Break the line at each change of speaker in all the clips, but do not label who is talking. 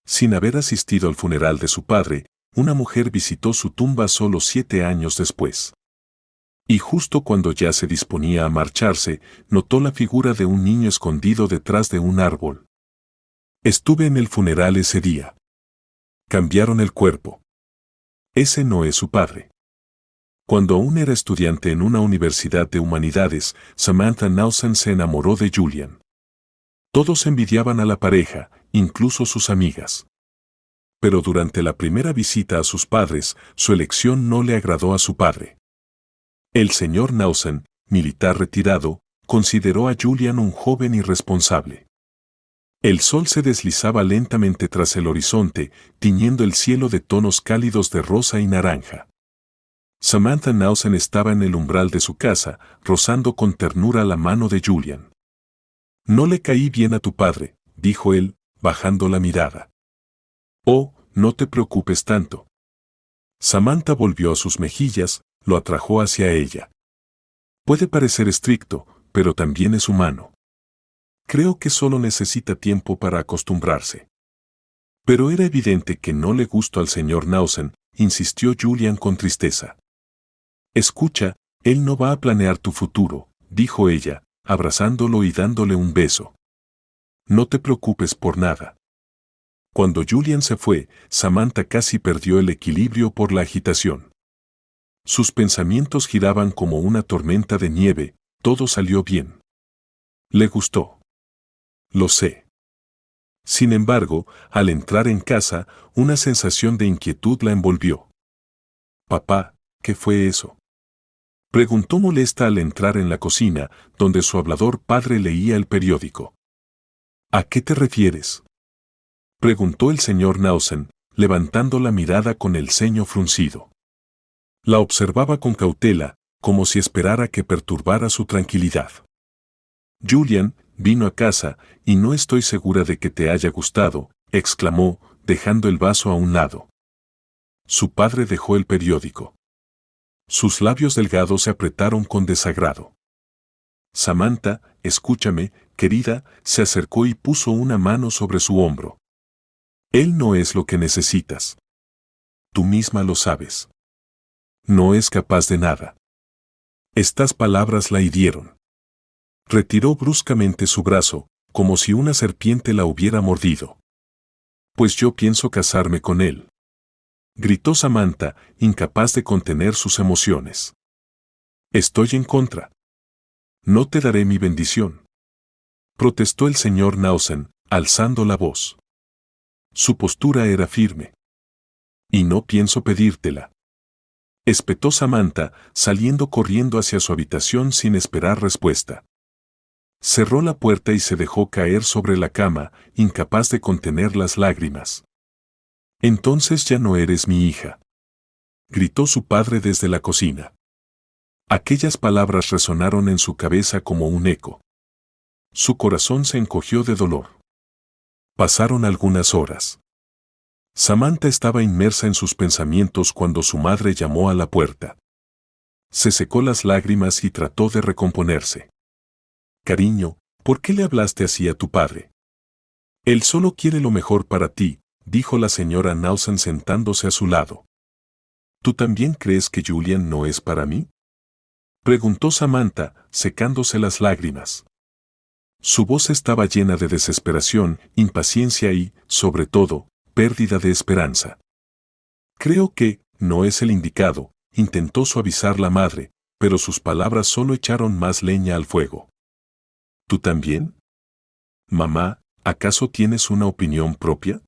Sin haber asistido al funeral de su padre, una mujer visitó su tumba solo 7 años después. Y justo cuando ya se disponía a marcharse, notó la figura de un niño escondido detrás de un árbol. Estuve en el funeral ese día. Cambiaron el cuerpo. Ese no es su padre. Cuando aún era estudiante en una universidad de humanidades, Samantha Nausen se enamoró de Julian. Todos envidiaban a la pareja, incluso sus amigas. Pero durante la primera visita a sus padres, su elección no le agradó a su padre. El señor Nausen, militar retirado, consideró a Julian un joven irresponsable. El sol se deslizaba lentamente tras el horizonte, tiñendo el cielo de tonos cálidos de rosa y naranja. Samantha Nausen estaba en el umbral de su casa, rozando con ternura la mano de Julian. «No le caí bien a tu padre», dijo él, bajando la mirada. «Oh, no te preocupes tanto». Samantha volvió a sus mejillas, lo atrajo hacia ella. «Puede parecer estricto, pero también es humano. Creo que solo necesita tiempo para acostumbrarse». Pero era evidente que no le gustó al señor Nausen, insistió Julian con tristeza. «Escucha, él no va a planear tu futuro», dijo ella, abrazándolo y dándole un beso. «No te preocupes por nada». Cuando Julian se fue, Samantha casi perdió el equilibrio por la agitación. Sus pensamientos giraban como una tormenta de nieve, todo salió bien. Le gustó. Lo sé. Sin embargo, al entrar en casa, una sensación de inquietud la envolvió. «Papá, ¿qué fue eso?», preguntó molesta al entrar en la cocina, donde su hablador padre leía el periódico. «¿A qué te refieres?», preguntó el señor Nausen, levantando la mirada con el ceño fruncido. La observaba con cautela, como si esperara que perturbara su tranquilidad. «Julian vino a casa, y no estoy segura de que te haya gustado», exclamó, dejando el vaso a un lado. Su padre dejó el periódico. Sus labios delgados se apretaron con desagrado. «Samantha, escúchame, querida», se acercó y puso una mano sobre su hombro. «Él no es lo que necesitas. Tú misma lo sabes. No es capaz de nada». Estas palabras la hirieron. Retiró bruscamente su brazo, como si una serpiente la hubiera mordido. «Pues yo pienso casarme con él», gritó Samantha, incapaz de contener sus emociones. «Estoy en contra. No te daré mi bendición», protestó el señor Nausen, alzando la voz. Su postura era firme. «Y no pienso pedírtela», espetó Samantha, saliendo corriendo hacia su habitación sin esperar respuesta. Cerró la puerta y se dejó caer sobre la cama, incapaz de contener las lágrimas. «Entonces ya no eres mi hija», gritó su padre desde la cocina. Aquellas palabras resonaron en su cabeza como un eco. Su corazón se encogió de dolor. Pasaron algunas horas. Samantha estaba inmersa en sus pensamientos cuando su madre llamó a la puerta. Se secó las lágrimas y trató de recomponerse. «Cariño, ¿por qué le hablaste así a tu padre? Él solo quiere lo mejor para ti», dijo la señora Nausen sentándose a su lado. «¿Tú también crees que Julian no es para mí?», preguntó Samantha, secándose las lágrimas. Su voz estaba llena de desesperación, impaciencia y, sobre todo, pérdida de esperanza. «Creo que no es el indicado», intentó suavizar la madre, pero sus palabras solo echaron más leña al fuego. «¿Tú también? Mamá, ¿acaso tienes una opinión propia?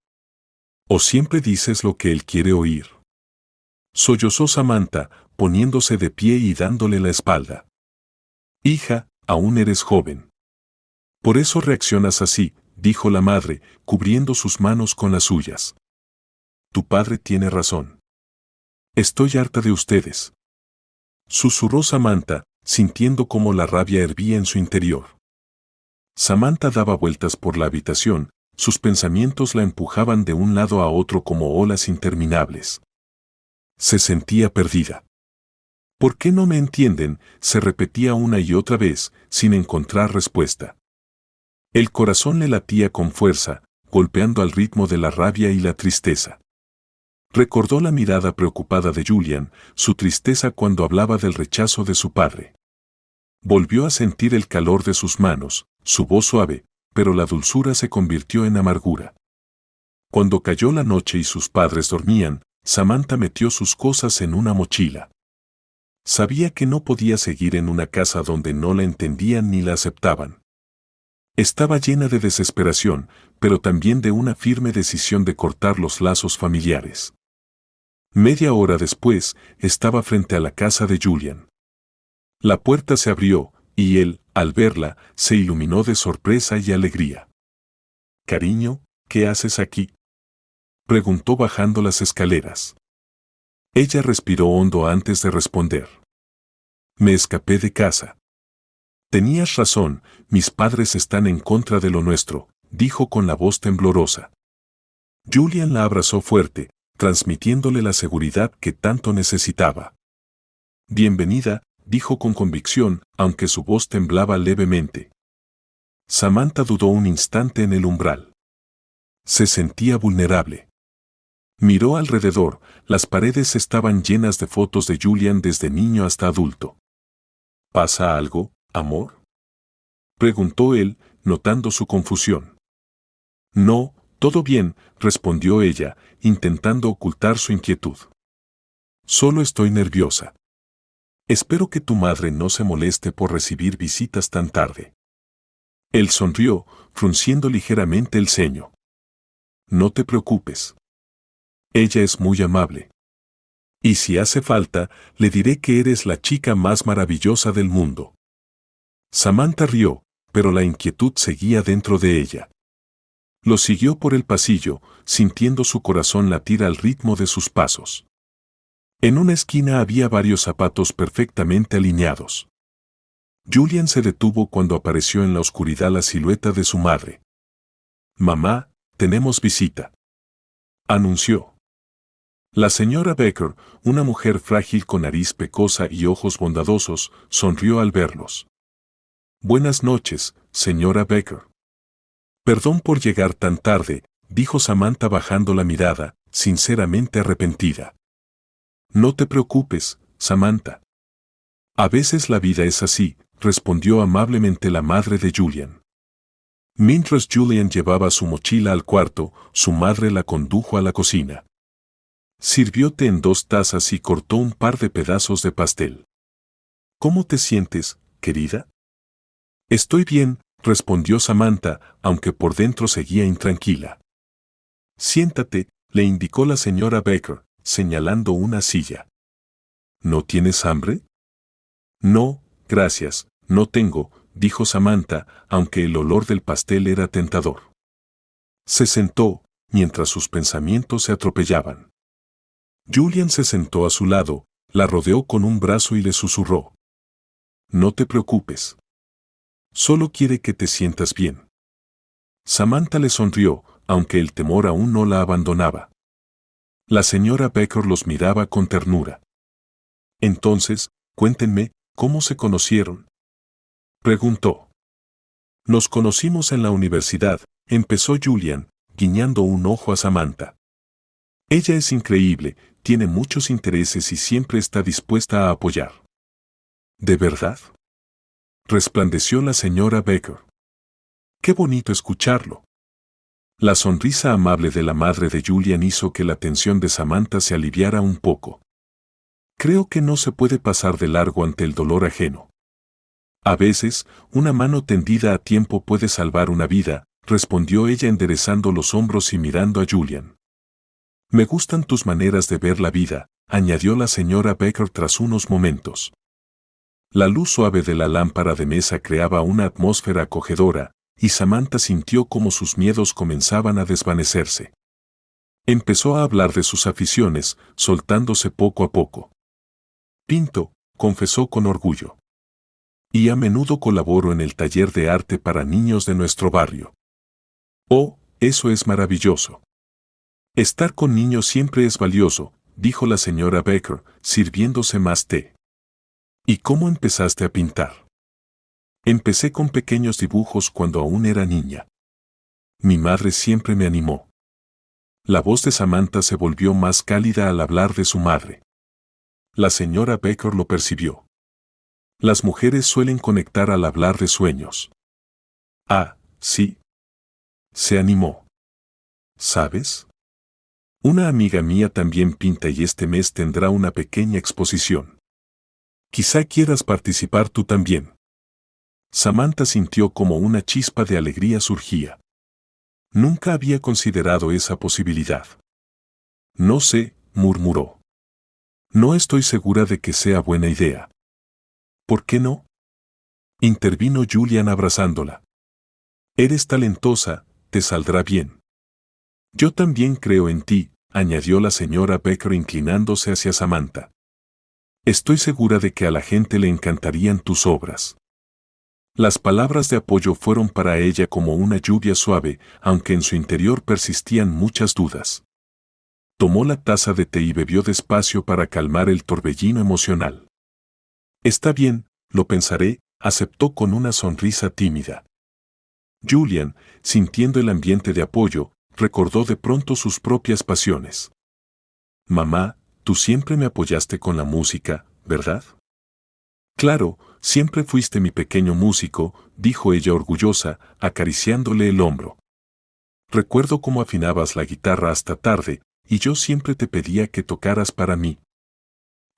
¿O siempre dices lo que él quiere oír?», sollozó Samantha, poniéndose de pie y dándole la espalda. «Hija, aún eres joven. Por eso reaccionas así», dijo la madre, cubriendo sus manos con las suyas. «Tu padre tiene razón. Estoy harta de ustedes», susurró Samantha, sintiendo cómo la rabia hervía en su interior. Samantha daba vueltas por la habitación, sus pensamientos la empujaban de un lado a otro como olas interminables. Se sentía perdida. «¿Por qué no me entienden?», se repetía una y otra vez, sin encontrar respuesta. El corazón le latía con fuerza, golpeando al ritmo de la rabia y la tristeza. Recordó la mirada preocupada de Julian, su tristeza cuando hablaba del rechazo de su padre. Volvió a sentir el calor de sus manos, su voz suave, pero la dulzura se convirtió en amargura. Cuando cayó la noche y sus padres dormían, Samantha metió sus cosas en una mochila. Sabía que no podía seguir en una casa donde no la entendían ni la aceptaban. Estaba llena de desesperación, pero también de una firme decisión de cortar los lazos familiares. Media hora después, estaba frente a la casa de Julian. La puerta se abrió, y él, al verla, se iluminó de sorpresa y alegría. «Cariño, ¿qué haces aquí?», preguntó bajando las escaleras. Ella respiró hondo antes de responder. «Me escapé de casa». «Tenías razón, mis padres están en contra de lo nuestro», dijo con la voz temblorosa. Julian la abrazó fuerte, transmitiéndole la seguridad que tanto necesitaba. «Bienvenida», dijo con convicción, aunque su voz temblaba levemente. Samantha dudó un instante en el umbral. Se sentía vulnerable. Miró alrededor, las paredes estaban llenas de fotos de Julian desde niño hasta adulto. «¿Pasa algo, amor?», preguntó él, notando su confusión. «No, todo bien», respondió ella, intentando ocultar su inquietud. «Solo estoy nerviosa. Espero que tu madre no se moleste por recibir visitas tan tarde». Él sonrió, frunciendo ligeramente el ceño. «No te preocupes. Ella es muy amable. Y si hace falta, le diré que eres la chica más maravillosa del mundo». Samantha rió, pero la inquietud seguía dentro de ella. Lo siguió por el pasillo, sintiendo su corazón latir al ritmo de sus pasos. En una esquina había varios zapatos perfectamente alineados. Julian se detuvo cuando apareció en la oscuridad la silueta de su madre. «Mamá, tenemos visita», anunció. La señora Becker, una mujer frágil con nariz pecosa y ojos bondadosos, sonrió al verlos. «Buenas noches, señora Becker». «Perdón por llegar tan tarde», dijo Samantha bajando la mirada, sinceramente arrepentida. «No te preocupes, Samantha. A veces la vida es así», respondió amablemente la madre de Julian. Mientras Julian llevaba su mochila al cuarto, su madre la condujo a la cocina. Sirvió té en 2 tazas y cortó un par de pedazos de pastel. «¿Cómo te sientes, querida?». «Estoy bien», respondió Samantha, aunque por dentro seguía intranquila. «Siéntate», le indicó la señora Becker, señalando una silla. «¿No tienes hambre?». «No, gracias, no tengo», dijo Samantha, aunque el olor del pastel era tentador. Se sentó, mientras sus pensamientos se atropellaban. Julian se sentó a su lado, la rodeó con un brazo y le susurró. «No te preocupes. Solo quiere que te sientas bien». Samantha le sonrió, aunque el temor aún no la abandonaba. La señora Becker los miraba con ternura. «Entonces, cuéntenme, ¿cómo se conocieron?», preguntó. «Nos conocimos en la universidad», empezó Julian, guiñando un ojo a Samantha. «Ella es increíble, tiene muchos intereses y siempre está dispuesta a apoyar». «¿De verdad?», resplandeció la señora Becker. «Qué bonito escucharlo». La sonrisa amable de la madre de Julian hizo que la tensión de Samantha se aliviara un poco. «Creo que no se puede pasar de largo ante el dolor ajeno. A veces, una mano tendida a tiempo puede salvar una vida», respondió ella enderezando los hombros y mirando a Julian. «Me gustan tus maneras de ver la vida», añadió la señora Becker tras unos momentos. La luz suave de la lámpara de mesa creaba una atmósfera acogedora, y Samantha sintió como sus miedos comenzaban a desvanecerse. Empezó a hablar de sus aficiones, soltándose poco a poco. «Pinto», confesó con orgullo. «Y a menudo colaboro en el taller de arte para niños de nuestro barrio». «Oh, eso es maravilloso». «Estar con niños siempre es valioso», dijo la señora Becker, sirviéndose más té. «¿Y cómo empezaste a pintar?». «Empecé con pequeños dibujos cuando aún era niña». Mi madre siempre me animó. La voz de Samantha se volvió más cálida al hablar de su madre. La señora Baker lo percibió. Las mujeres suelen conectar al hablar de sueños. Ah, sí. Se animó. ¿Sabes? Una amiga mía también pinta y este mes tendrá una pequeña exposición. Quizá quieras participar tú también. Samantha sintió como una chispa de alegría surgía. Nunca había considerado esa posibilidad. No sé, murmuró. No estoy segura de que sea buena idea. ¿Por qué no? Intervino Julian abrazándola. Eres talentosa, te saldrá bien. Yo también creo en ti, añadió la señora Baker inclinándose hacia Samantha. Estoy segura de que a la gente le encantarían tus obras. Las palabras de apoyo fueron para ella como una lluvia suave, aunque en su interior persistían muchas dudas. Tomó la taza de té y bebió despacio para calmar el torbellino emocional. Está bien, lo pensaré, aceptó con una sonrisa tímida. Julian, sintiendo el ambiente de apoyo, recordó de pronto sus propias pasiones. Mamá, tú siempre me apoyaste con la música, ¿verdad? Claro, siempre fuiste mi pequeño músico, dijo ella orgullosa, acariciándole el hombro. Recuerdo cómo afinabas la guitarra hasta tarde, y yo siempre te pedía que tocaras para mí.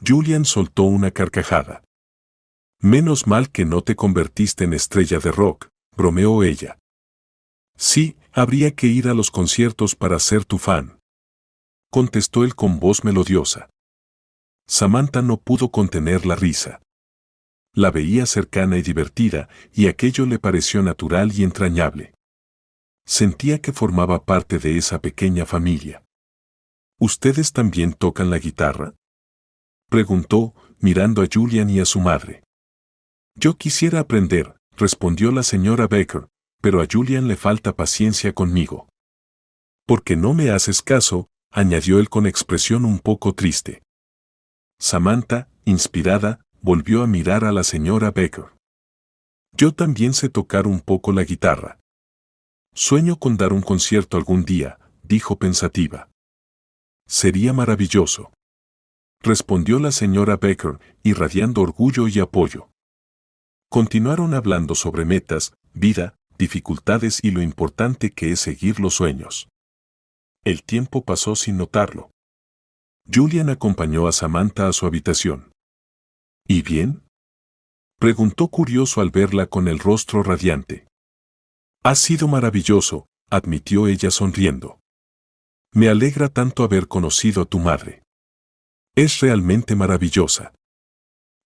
Julian soltó una carcajada. Menos mal que no te convertiste en estrella de rock, bromeó ella. Sí, habría que ir a los conciertos para ser tu fan, contestó él con voz melodiosa. Samantha no pudo contener la risa. La veía cercana y divertida, y aquello le pareció natural y entrañable. Sentía que formaba parte de esa pequeña familia. ¿Ustedes también tocan la guitarra?, preguntó, mirando a Julian y a su madre. Yo quisiera aprender, respondió la señora Baker, pero a Julian le falta paciencia conmigo. Porque no me haces caso, añadió él con expresión un poco triste. Samantha, inspirada, volvió a mirar a la señora Baker. Yo también sé tocar un poco la guitarra. Sueño con dar un concierto algún día, dijo pensativa. Sería maravilloso, respondió la señora Baker, irradiando orgullo y apoyo. Continuaron hablando sobre metas, vida, dificultades y lo importante que es seguir los sueños. El tiempo pasó sin notarlo. Julian acompañó a Samantha a su habitación. ¿Y bien?, preguntó curioso al verla con el rostro radiante. Ha sido maravilloso, admitió ella sonriendo. Me alegra tanto haber conocido a tu madre. Es realmente maravillosa.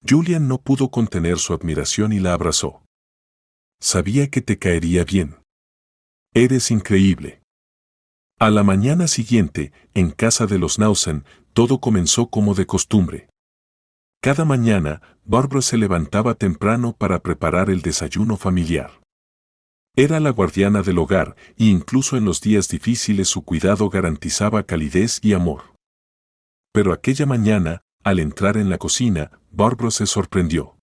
Julian no pudo contener su admiración y la abrazó. Sabía que te caería bien. Eres increíble. A la mañana siguiente, en casa de los Nausen, todo comenzó como de costumbre. Cada mañana, Barbara se levantaba temprano para preparar el desayuno familiar. Era la guardiana del hogar, e incluso en los días difíciles su cuidado garantizaba calidez y amor. Pero aquella mañana, al entrar en la cocina, Barbara se sorprendió.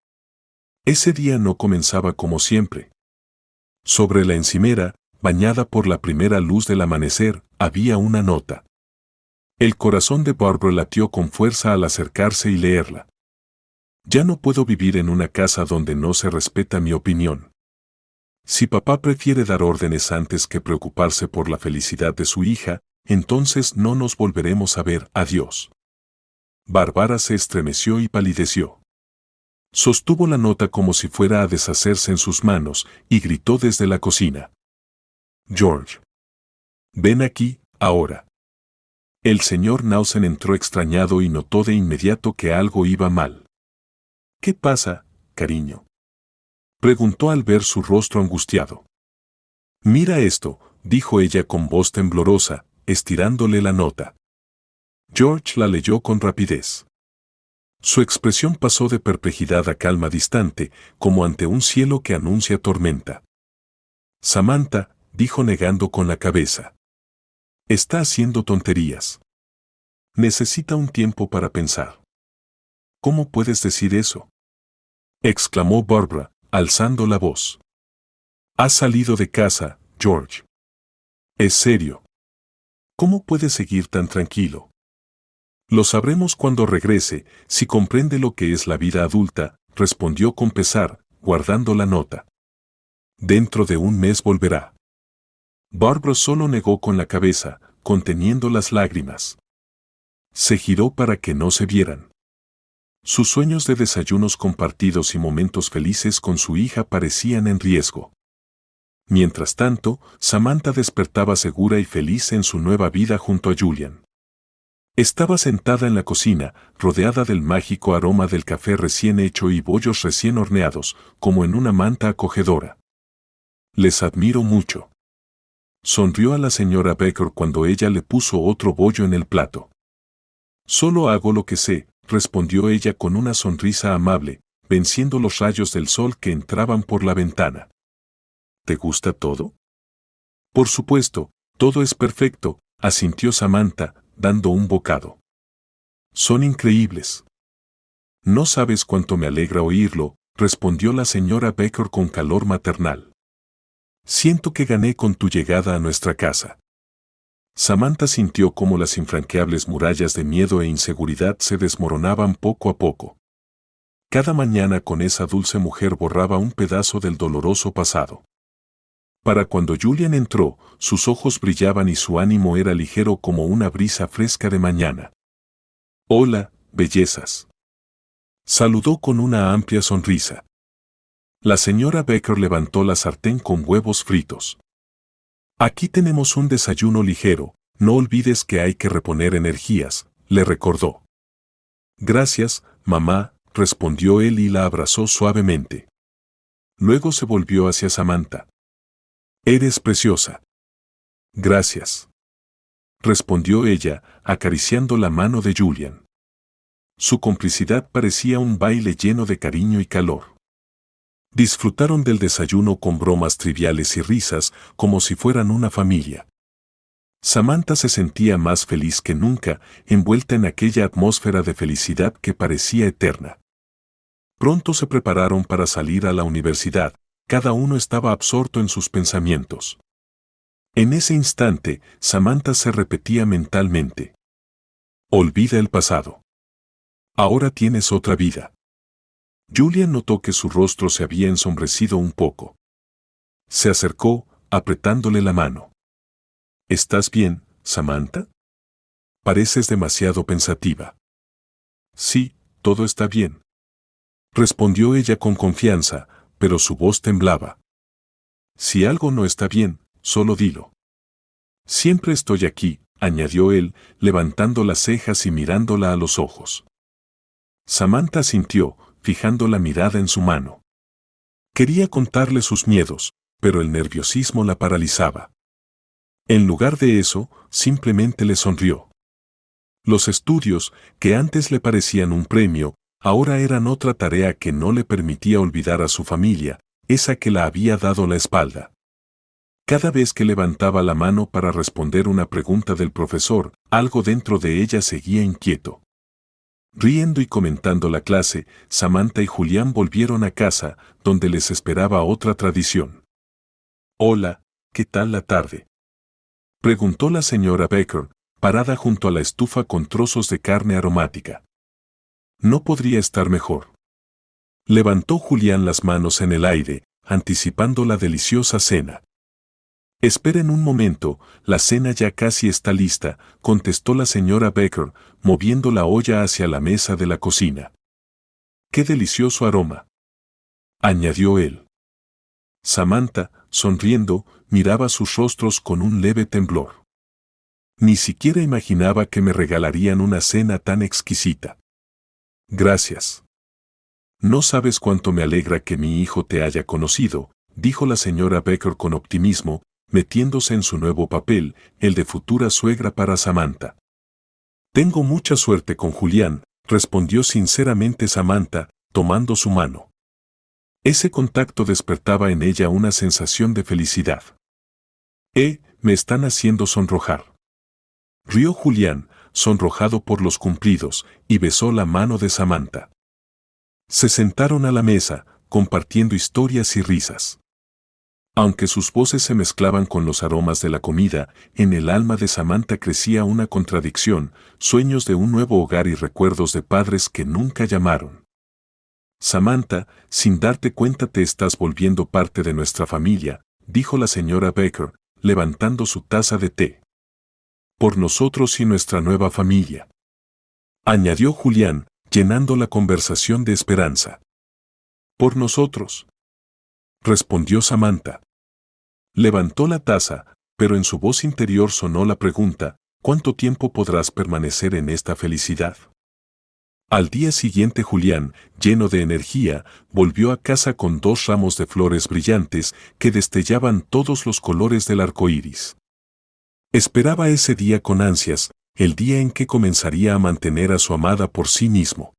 Ese día no comenzaba como siempre. Sobre la encimera, bañada por la primera luz del amanecer, había una nota. El corazón de Barbara latió con fuerza al acercarse y leerla. Ya no puedo vivir en una casa donde no se respeta mi opinión. Si papá prefiere dar órdenes antes que preocuparse por la felicidad de su hija, entonces no nos volveremos a ver. Adiós. Bárbara se estremeció y palideció. Sostuvo la nota como si fuera a deshacerse en sus manos y gritó desde la cocina. George. Ven aquí, ahora. El señor Nausen entró extrañado y notó de inmediato que algo iba mal. ¿Qué pasa, cariño?, preguntó al ver su rostro angustiado. Mira esto, dijo ella con voz temblorosa, estirándole la nota. George la leyó con rapidez. Su expresión pasó de perplejidad a calma distante, como ante un cielo que anuncia tormenta. Samantha, dijo negando con la cabeza. Está haciendo tonterías. Necesita un tiempo para pensar. ¿Cómo puedes decir eso?, exclamó Barbara, alzando la voz. Has salido de casa, George. Es serio. ¿Cómo puede seguir tan tranquilo? Lo sabremos cuando regrese, si comprende lo que es la vida adulta, respondió con pesar, guardando la nota. Dentro de un mes volverá. Barbara solo negó con la cabeza, conteniendo las lágrimas. Se giró para que no se vieran. Sus sueños de desayunos compartidos y momentos felices con su hija parecían en riesgo. Mientras tanto, Samantha despertaba segura y feliz en su nueva vida junto a Julian. Estaba sentada en la cocina, rodeada del mágico aroma del café recién hecho y bollos recién horneados, como en una manta acogedora. Les admiro mucho. Sonrió a la señora Baker cuando ella le puso otro bollo en el plato. Solo hago lo que sé, respondió ella con una sonrisa amable, venciendo los rayos del sol que entraban por la ventana. ¿Te gusta todo? Por supuesto, todo es perfecto, asintió Samantha, dando un bocado. Son increíbles. No sabes cuánto me alegra oírlo, respondió la señora Baker con calor maternal. Siento que gané con tu llegada a nuestra casa. Samantha sintió cómo las infranqueables murallas de miedo e inseguridad se desmoronaban poco a poco. Cada mañana con esa dulce mujer borraba un pedazo del doloroso pasado. Para cuando Julian entró, sus ojos brillaban y su ánimo era ligero como una brisa fresca de mañana. Hola, bellezas. Saludó con una amplia sonrisa. La señora Baker levantó la sartén con huevos fritos. Aquí tenemos un desayuno ligero, no olvides que hay que reponer energías, le recordó. Gracias, mamá, respondió él y la abrazó suavemente. Luego se volvió hacia Samantha. Eres preciosa. Gracias. Respondió ella, acariciando la mano de Julian. Su complicidad parecía un baile lleno de cariño y calor. Disfrutaron del desayuno con bromas triviales y risas, como si fueran una familia. Samantha se sentía más feliz que nunca, envuelta en aquella atmósfera de felicidad que parecía eterna. Pronto se prepararon para salir a la universidad, cada uno estaba absorto en sus pensamientos. En ese instante, Samantha se repetía mentalmente. Olvida el pasado. Ahora tienes otra vida. Julian notó que su rostro se había ensombrecido un poco. Se acercó, apretándole la mano. ¿Estás bien, Samantha? Pareces demasiado pensativa. Sí, todo está bien. Respondió ella con confianza, pero su voz temblaba. Si algo no está bien, solo dilo. Siempre estoy aquí, añadió él, levantando las cejas y mirándola a los ojos. Samantha asintió, fijando la mirada en su mano. Quería contarle sus miedos, pero el nerviosismo la paralizaba. En lugar de eso, simplemente le sonrió. Los estudios, que antes le parecían un premio, ahora eran otra tarea que no le permitía olvidar a su familia, esa que la había dado la espalda. Cada vez que levantaba la mano para responder una pregunta del profesor, algo dentro de ella seguía inquieto. Riendo y comentando la clase, Samantha y Julián volvieron a casa, donde les esperaba otra tradición. Hola, ¿qué tal la tarde? Preguntó la señora Baker, parada junto a la estufa con trozos de carne aromática. No podría estar mejor. Levantó Julián las manos en el aire, anticipando la deliciosa cena. Esperen un momento, la cena ya casi está lista, contestó la señora Baker, moviendo la olla hacia la mesa de la cocina. ¡Qué delicioso aroma!, añadió él. Samantha, sonriendo, miraba sus rostros con un leve temblor. Ni siquiera imaginaba que me regalarían una cena tan exquisita. Gracias. No sabes cuánto me alegra que mi hijo te haya conocido, dijo la señora Baker con optimismo, metiéndose en su nuevo papel, el de futura suegra para Samantha. Tengo mucha suerte con Julián, respondió sinceramente Samantha, tomando su mano. Ese contacto despertaba en ella una sensación de felicidad. Me están haciendo sonrojar. Rió Julián, sonrojado por los cumplidos, y besó la mano de Samantha. Se sentaron a la mesa, compartiendo historias y risas. Aunque sus voces se mezclaban con los aromas de la comida, en el alma de Samantha crecía una contradicción, sueños de un nuevo hogar y recuerdos de padres que nunca llamaron. Samantha, sin darte cuenta te estás volviendo parte de nuestra familia, dijo la señora Baker, levantando su taza de té. Por nosotros y nuestra nueva familia, añadió Julián, llenando la conversación de esperanza. Por nosotros, respondió Samantha. Levantó la taza, pero en su voz interior sonó la pregunta, ¿cuánto tiempo podrás permanecer en esta felicidad? Al día siguiente Julián, lleno de energía, volvió a casa con 2 ramos de flores brillantes que destellaban todos los colores del arco iris. Esperaba ese día con ansias, el día en que comenzaría a mantener a su amada por sí mismo.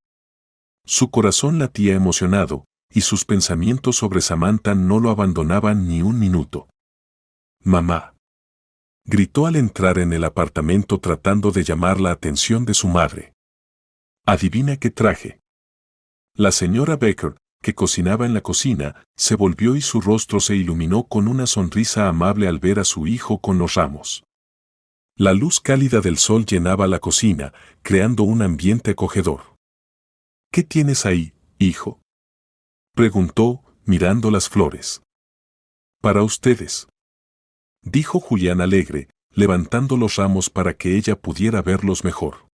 Su corazón latía emocionado, y sus pensamientos sobre Samantha no lo abandonaban ni un minuto. «Mamá», gritó al entrar en el apartamento tratando de llamar la atención de su madre. «¿Adivina qué traje?». La señora Baker, que cocinaba en la cocina, se volvió y su rostro se iluminó con una sonrisa amable al ver a su hijo con los ramos. La luz cálida del sol llenaba la cocina, creando un ambiente acogedor. «¿Qué tienes ahí, hijo?», preguntó, mirando las flores. «Para ustedes», dijo Julián alegre, levantando los ramos para que ella pudiera verlos mejor.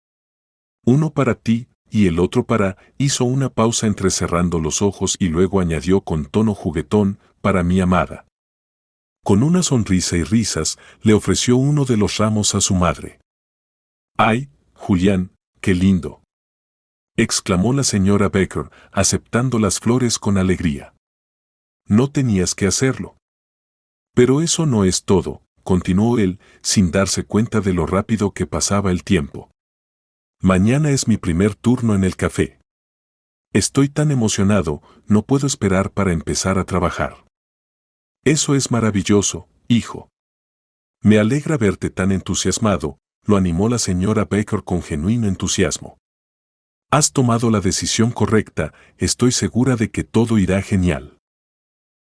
«Uno para ti, y el otro para», hizo una pausa entrecerrando los ojos y luego añadió con tono juguetón, «para mi amada». Con una sonrisa y risas, le ofreció uno de los ramos a su madre. «¡Ay, Julián, qué lindo!», exclamó la señora Baker, aceptando las flores con alegría. «No tenías que hacerlo». «Pero eso no es todo», continuó él, sin darse cuenta de lo rápido que pasaba el tiempo. «Mañana es mi primer turno en el café. Estoy tan emocionado, no puedo esperar para empezar a trabajar». «Eso es maravilloso, hijo. Me alegra verte tan entusiasmado», lo animó la señora Baker con genuino entusiasmo. «Has tomado la decisión correcta, estoy segura de que todo irá genial».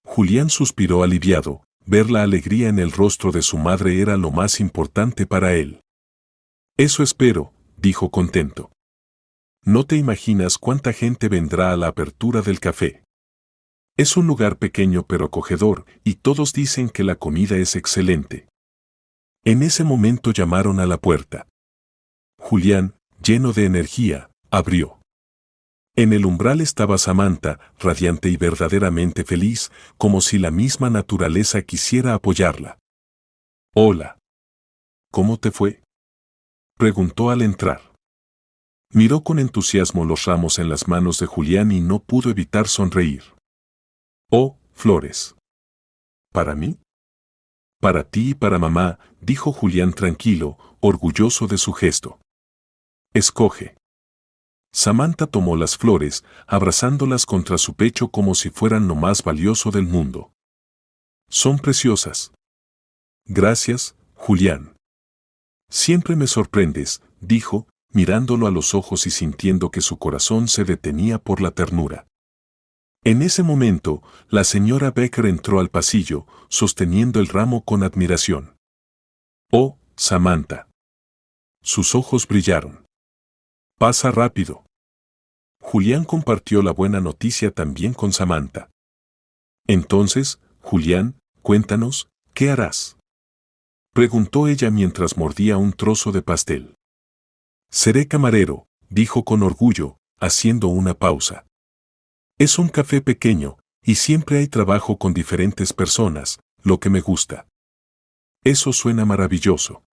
Julián suspiró aliviado, ver la alegría en el rostro de su madre era lo más importante para él. «Eso espero», dijo contento. «No te imaginas cuánta gente vendrá a la apertura del café. Es un lugar pequeño pero acogedor, y todos dicen que la comida es excelente». En ese momento llamaron a la puerta. Julián, lleno de energía, abrió. En el umbral estaba Samantha, radiante y verdaderamente feliz, como si la misma naturaleza quisiera apoyarla. «Hola. ¿Cómo te fue?», preguntó al entrar. Miró con entusiasmo los ramos en las manos de Julián y no pudo evitar sonreír. «Oh, flores. ¿Para mí?». «Para ti y para mamá», dijo Julián tranquilo, orgulloso de su gesto. «Escoge». Samantha tomó las flores, abrazándolas contra su pecho como si fueran lo más valioso del mundo. «Son preciosas». «Gracias, Julián». «Siempre me sorprendes», dijo, mirándolo a los ojos y sintiendo que su corazón se detenía por la ternura. En ese momento, la señora Baker entró al pasillo, sosteniendo el ramo con admiración. «Oh, Samantha». Sus ojos brillaron. «Pasa rápido». Julián compartió la buena noticia también con Samantha. «Entonces, Julián, cuéntanos, ¿qué harás?», preguntó ella mientras mordía un trozo de pastel. «Seré camarero», dijo con orgullo, haciendo una pausa. «Es un café pequeño, y siempre hay trabajo con diferentes personas, lo que me gusta». «Eso suena maravilloso»,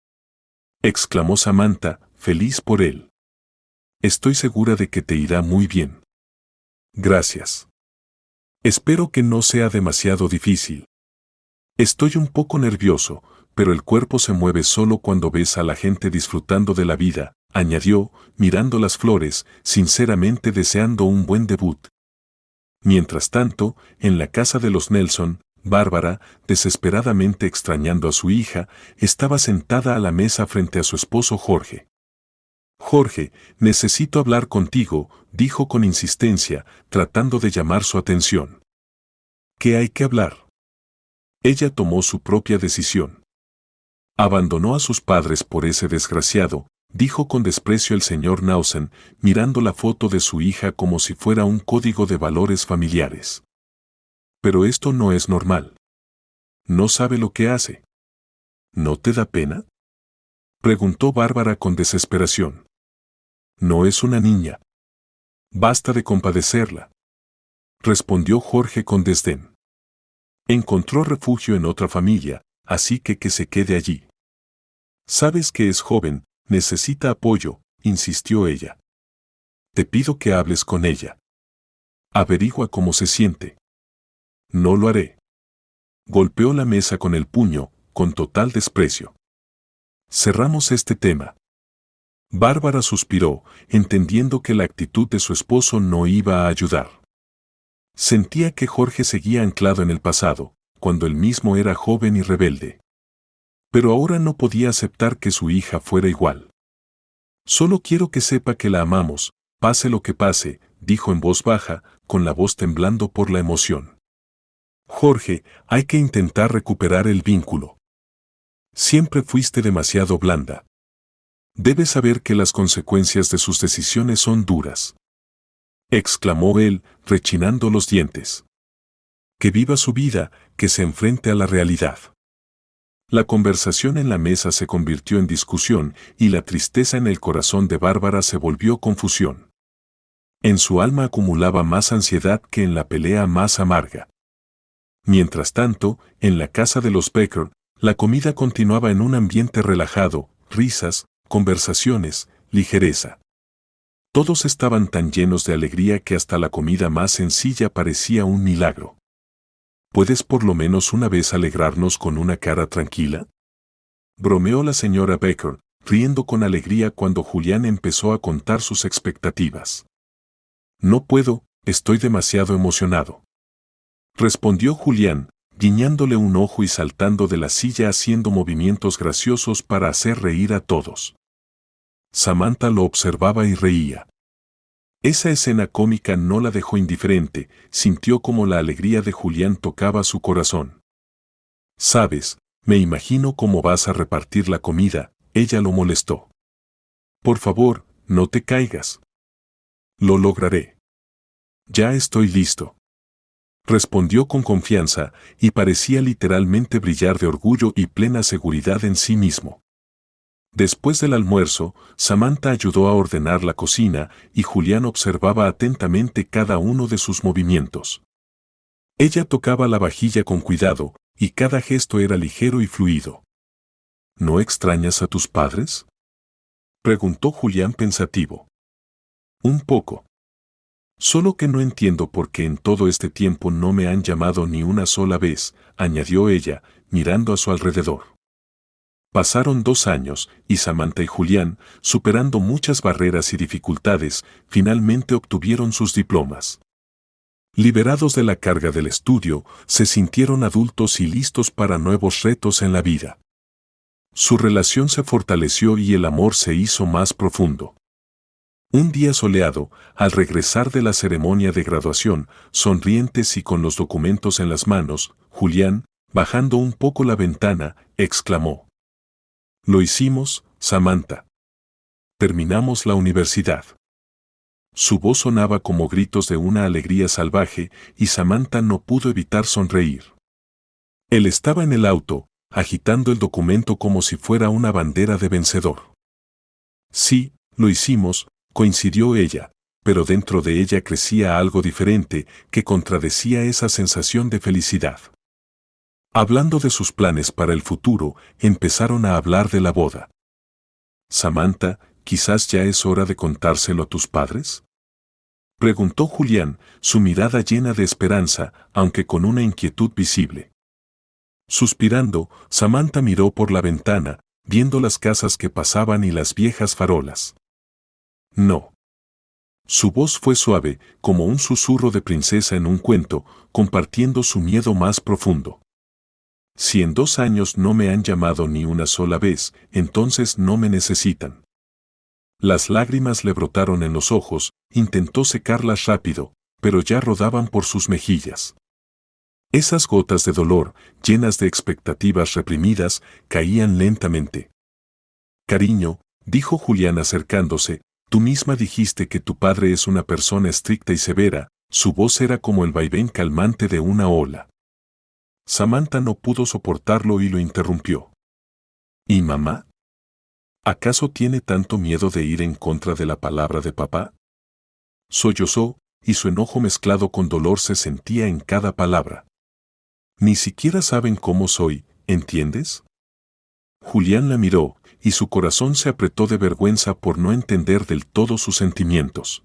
exclamó Samantha, feliz por él. «Estoy segura de que te irá muy bien». «Gracias. Espero que no sea demasiado difícil. Estoy un poco nervioso, pero el cuerpo se mueve solo cuando ves a la gente disfrutando de la vida», añadió, mirando las flores, sinceramente deseando un buen debut. Mientras tanto, en la casa de los Nelson, Bárbara, desesperadamente extrañando a su hija, estaba sentada a la mesa frente a su esposo Jorge. «Jorge, necesito hablar contigo», dijo con insistencia, tratando de llamar su atención. «¿Qué hay que hablar?». Ella tomó su propia decisión. Abandonó a sus padres por ese desgraciado, dijo con desprecio el señor Nausen, mirando la foto de su hija como si fuera un código de valores familiares. Pero esto no es normal. No sabe lo que hace. ¿No te da pena?, preguntó Bárbara con desesperación. No es una niña. Basta de compadecerla, respondió Jorge con desdén. Encontró refugio en otra familia, así que se quede allí. Sabes que es joven, necesita apoyo, insistió ella. Te pido que hables con ella. Averigua cómo se siente. No lo haré. Golpeó la mesa con el puño, con total desprecio. Cerramos este tema. Bárbara suspiró, entendiendo que la actitud de su esposo no iba a ayudar. Sentía que Jorge seguía anclado en el pasado, cuando él mismo era joven y rebelde. Pero ahora no podía aceptar que su hija fuera igual. Solo quiero que sepa que la amamos, pase lo que pase, dijo en voz baja, con la voz temblando por la emoción. Jorge, hay que intentar recuperar el vínculo. Siempre fuiste demasiado blanda. Debes saber que las consecuencias de sus decisiones son duras, exclamó él, rechinando los dientes. Que viva su vida, que se enfrente a la realidad. La conversación en la mesa se convirtió en discusión y la tristeza en el corazón de Bárbara se volvió confusión. En su alma acumulaba más ansiedad que en la pelea más amarga. Mientras tanto, en la casa de los Becker, la comida continuaba en un ambiente relajado, risas, conversaciones, ligereza. Todos estaban tan llenos de alegría que hasta la comida más sencilla parecía un milagro. ¿Puedes por lo menos una vez alegrarnos con una cara tranquila?, bromeó la señora Becker, riendo con alegría cuando Julián empezó a contar sus expectativas. No puedo, estoy demasiado emocionado, respondió Julián, guiñándole un ojo y saltando de la silla haciendo movimientos graciosos para hacer reír a todos. Samantha lo observaba y reía. Esa escena cómica no la dejó indiferente, sintió como la alegría de Julián tocaba su corazón. Sabes, me imagino cómo vas a repartir la comida, ella lo molestó. Por favor, no te caigas. Lo lograré. Ya estoy listo, respondió con confianza, y parecía literalmente brillar de orgullo y plena seguridad en sí mismo. Después del almuerzo, Samantha ayudó a ordenar la cocina y Julián observaba atentamente cada uno de sus movimientos. Ella tocaba la vajilla con cuidado, y cada gesto era ligero y fluido. ¿No extrañas a tus padres?, preguntó Julián pensativo. Un poco. Solo que no entiendo por qué en todo este tiempo no me han llamado ni una sola vez, añadió ella, mirando a su alrededor. Pasaron 2 años, y Samantha y Julián, superando muchas barreras y dificultades, finalmente obtuvieron sus diplomas. Liberados de la carga del estudio, se sintieron adultos y listos para nuevos retos en la vida. Su relación se fortaleció y el amor se hizo más profundo. Un día soleado, al regresar de la ceremonia de graduación, sonrientes y con los documentos en las manos, Julián, bajando un poco la ventana, exclamó: «Lo hicimos, Samantha. Terminamos la universidad». Su voz sonaba como gritos de una alegría salvaje y Samantha no pudo evitar sonreír. Él estaba en el auto, agitando el documento como si fuera una bandera de vencedor. «Sí, lo hicimos», coincidió ella, pero dentro de ella crecía algo diferente que contradecía esa sensación de felicidad. Hablando de sus planes para el futuro, empezaron a hablar de la boda. «Samantha, quizás ya es hora de contárselo a tus padres», preguntó Julián, su mirada llena de esperanza, aunque con una inquietud visible. Suspirando, Samantha miró por la ventana, viendo las casas que pasaban y las viejas farolas. «No». Su voz fue suave, como un susurro de princesa en un cuento, compartiendo su miedo más profundo. «Si en 2 años no me han llamado ni una sola vez, entonces no me necesitan». Las lágrimas le brotaron en los ojos, intentó secarlas rápido, pero ya rodaban por sus mejillas. Esas gotas de dolor, llenas de expectativas reprimidas, caían lentamente. Cariño, dijo Julián acercándose, tú misma dijiste que tu padre es una persona estricta y severa. Su voz era como el vaivén calmante de una ola. Samantha no pudo soportarlo y lo interrumpió. ¿Y mamá? ¿Acaso tiene tanto miedo de ir en contra de la palabra de papá? Sollozó, y su enojo mezclado con dolor se sentía en cada palabra. Ni siquiera saben cómo soy, ¿entiendes? Julián la miró, y su corazón se apretó de vergüenza por no entender del todo sus sentimientos.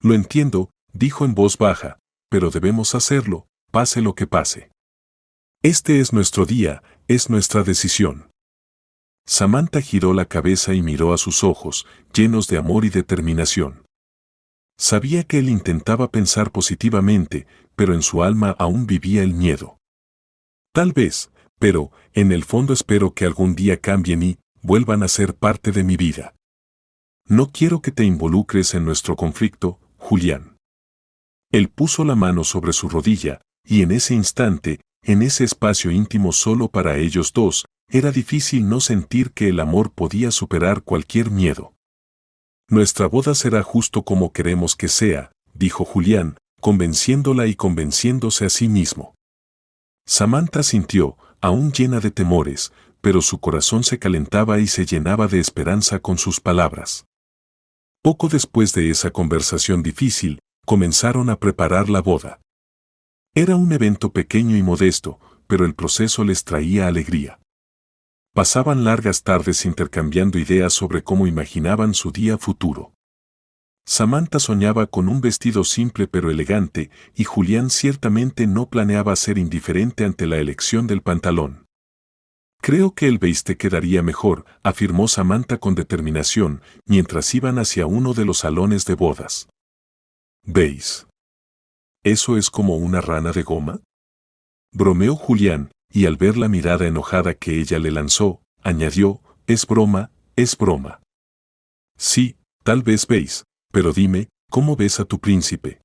Lo entiendo, dijo en voz baja, pero debemos hacerlo, pase lo que pase. Este es nuestro día, es nuestra decisión. Samantha giró la cabeza y miró a sus ojos, llenos de amor y determinación. Sabía que él intentaba pensar positivamente, pero en su alma aún vivía el miedo. Tal vez, pero, en el fondo espero que algún día cambien y vuelvan a ser parte de mi vida. No quiero que te involucres en nuestro conflicto, Julián. Él puso la mano sobre su rodilla, y en ese instante, en ese espacio íntimo solo para ellos dos, era difícil no sentir que el amor podía superar cualquier miedo. Nuestra boda será justo como queremos que sea, dijo Julián, convenciéndola y convenciéndose a sí mismo. Samantha sintió, aún llena de temores, pero su corazón se calentaba y se llenaba de esperanza con sus palabras. Poco después de esa conversación difícil, comenzaron a preparar la boda. Era un evento pequeño y modesto, pero el proceso les traía alegría. Pasaban largas tardes intercambiando ideas sobre cómo imaginaban su día futuro. Samantha soñaba con un vestido simple pero elegante, y Julián ciertamente no planeaba ser indiferente ante la elección del pantalón. Creo que el beige te quedaría mejor, afirmó Samantha con determinación, mientras iban hacia uno de los salones de bodas. ¿Beige? ¿Eso es como una rana de goma? Bromeó Julián, y al ver la mirada enojada que ella le lanzó, añadió, es broma, es broma. Sí, tal vez veis, pero dime, ¿cómo ves a tu príncipe?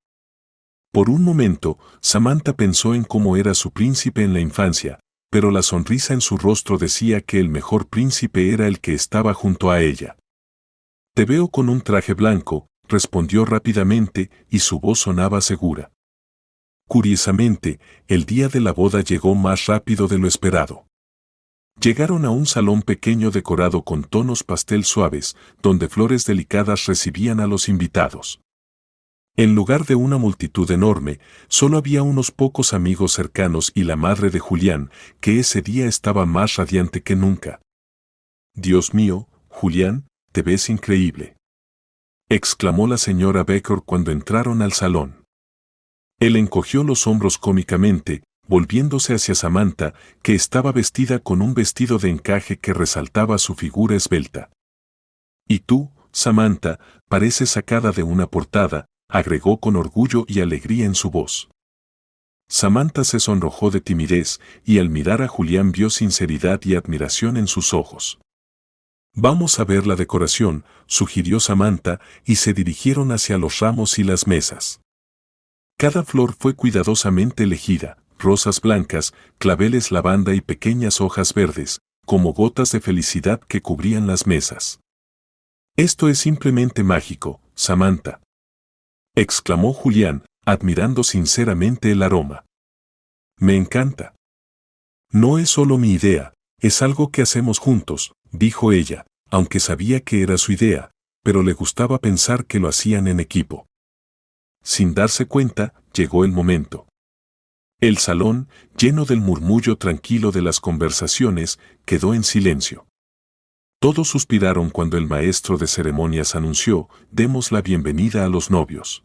Por un momento, Samantha pensó en cómo era su príncipe en la infancia, pero la sonrisa en su rostro decía que el mejor príncipe era el que estaba junto a ella. Te veo con un traje blanco, respondió rápidamente, y su voz sonaba segura. Curiosamente, el día de la boda llegó más rápido de lo esperado. Llegaron a un salón pequeño decorado con tonos pastel suaves, donde flores delicadas recibían a los invitados. En lugar de una multitud enorme, solo había unos pocos amigos cercanos y la madre de Julián, que ese día estaba más radiante que nunca. Dios mío, Julián, te ves increíble, exclamó la señora Becker cuando entraron al salón. Él encogió los hombros cómicamente, volviéndose hacia Samantha, que estaba vestida con un vestido de encaje que resaltaba su figura esbelta. Y tú, Samantha, pareces sacada de una portada, agregó con orgullo y alegría en su voz. Samantha se sonrojó de timidez, y al mirar a Julián vio sinceridad y admiración en sus ojos. Vamos a ver la decoración, sugirió Samantha, y se dirigieron hacia los ramos y las mesas. Cada flor fue cuidadosamente elegida, rosas blancas, claveles lavanda y pequeñas hojas verdes, como gotas de felicidad que cubrían las mesas. Esto es simplemente mágico, Samantha, exclamó Julián, admirando sinceramente el aroma. Me encanta. No es solo mi idea, es algo que hacemos juntos, dijo ella, aunque sabía que era su idea, pero le gustaba pensar que lo hacían en equipo. Sin darse cuenta, llegó el momento. El salón, lleno del murmullo tranquilo de las conversaciones, quedó en silencio. Todos suspiraron cuando el maestro de ceremonias anunció, demos la bienvenida a los novios.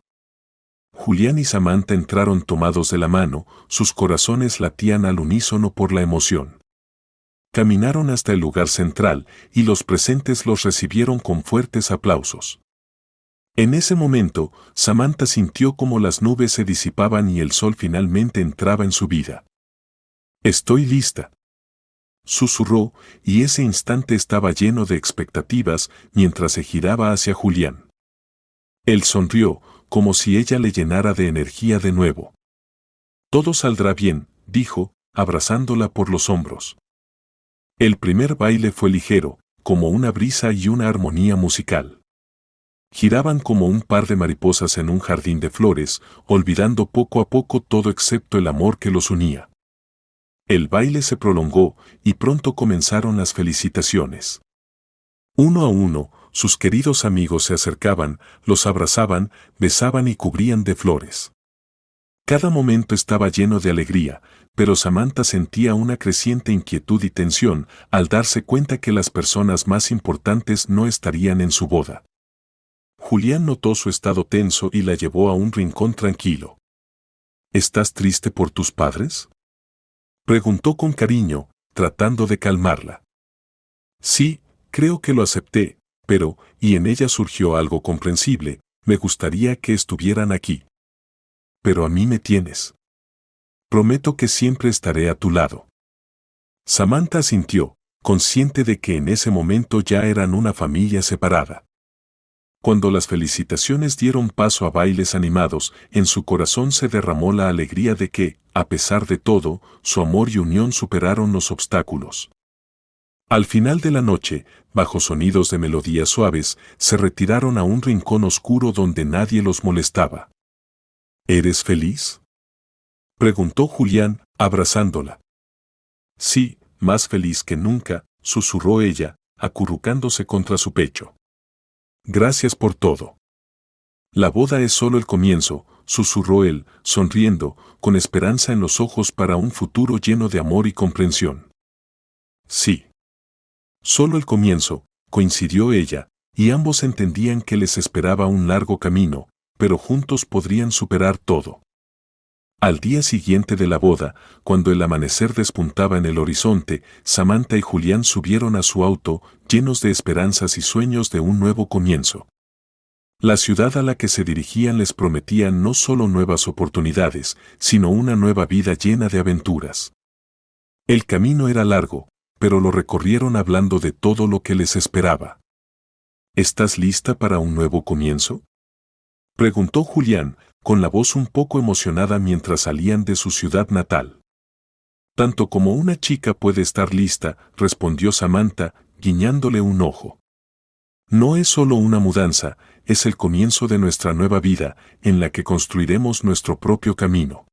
Julián y Samantha entraron tomados de la mano, sus corazones latían al unísono por la emoción. Caminaron hasta el lugar central, y los presentes los recibieron con fuertes aplausos. En ese momento, Samantha sintió como las nubes se disipaban y el sol finalmente entraba en su vida. Estoy lista, susurró, y ese instante estaba lleno de expectativas mientras se giraba hacia Julián. Él sonrió, como si ella le llenara de energía de nuevo. Todo saldrá bien, dijo, abrazándola por los hombros. El primer baile fue ligero, como una brisa y una armonía musical. Giraban como un par de mariposas en un jardín de flores, olvidando poco a poco todo excepto el amor que los unía. El baile se prolongó y pronto comenzaron las felicitaciones. Uno a uno, sus queridos amigos se acercaban, los abrazaban, besaban y cubrían de flores. Cada momento estaba lleno de alegría, pero Samantha sentía una creciente inquietud y tensión al darse cuenta que las personas más importantes no estarían en su boda. Julián notó su estado tenso y la llevó a un rincón tranquilo. ¿Estás triste por tus padres?, preguntó con cariño, tratando de calmarla. Sí, creo que lo acepté, pero, y en ella surgió algo comprensible, me gustaría que estuvieran aquí. Pero a mí me tienes. Prometo que siempre estaré a tu lado. Samantha asintió, consciente de que en ese momento ya eran una familia separada. Cuando las felicitaciones dieron paso a bailes animados, en su corazón se derramó la alegría de que, a pesar de todo, su amor y unión superaron los obstáculos. Al final de la noche, bajo sonidos de melodías suaves, se retiraron a un rincón oscuro donde nadie los molestaba. ¿Eres feliz?, preguntó Julián, abrazándola. Sí, más feliz que nunca, susurró ella, acurrucándose contra su pecho. Gracias por todo. La boda es solo el comienzo, susurró él, sonriendo, con esperanza en los ojos para un futuro lleno de amor y comprensión. Sí. Solo el comienzo, coincidió ella, y ambos entendían que les esperaba un largo camino, pero juntos podrían superar todo. Al día siguiente de la boda, cuando el amanecer despuntaba en el horizonte, Samantha y Julián subieron a su auto, llenos de esperanzas y sueños de un nuevo comienzo. La ciudad a la que se dirigían les prometía no solo nuevas oportunidades, sino una nueva vida llena de aventuras. El camino era largo, pero lo recorrieron hablando de todo lo que les esperaba. ¿Estás lista para un nuevo comienzo?, preguntó Julián, con la voz un poco emocionada mientras salían de su ciudad natal. Tanto como una chica puede estar lista, respondió Samantha, guiñándole un ojo. No es solo una mudanza, es el comienzo de nuestra nueva vida, en la que construiremos nuestro propio camino.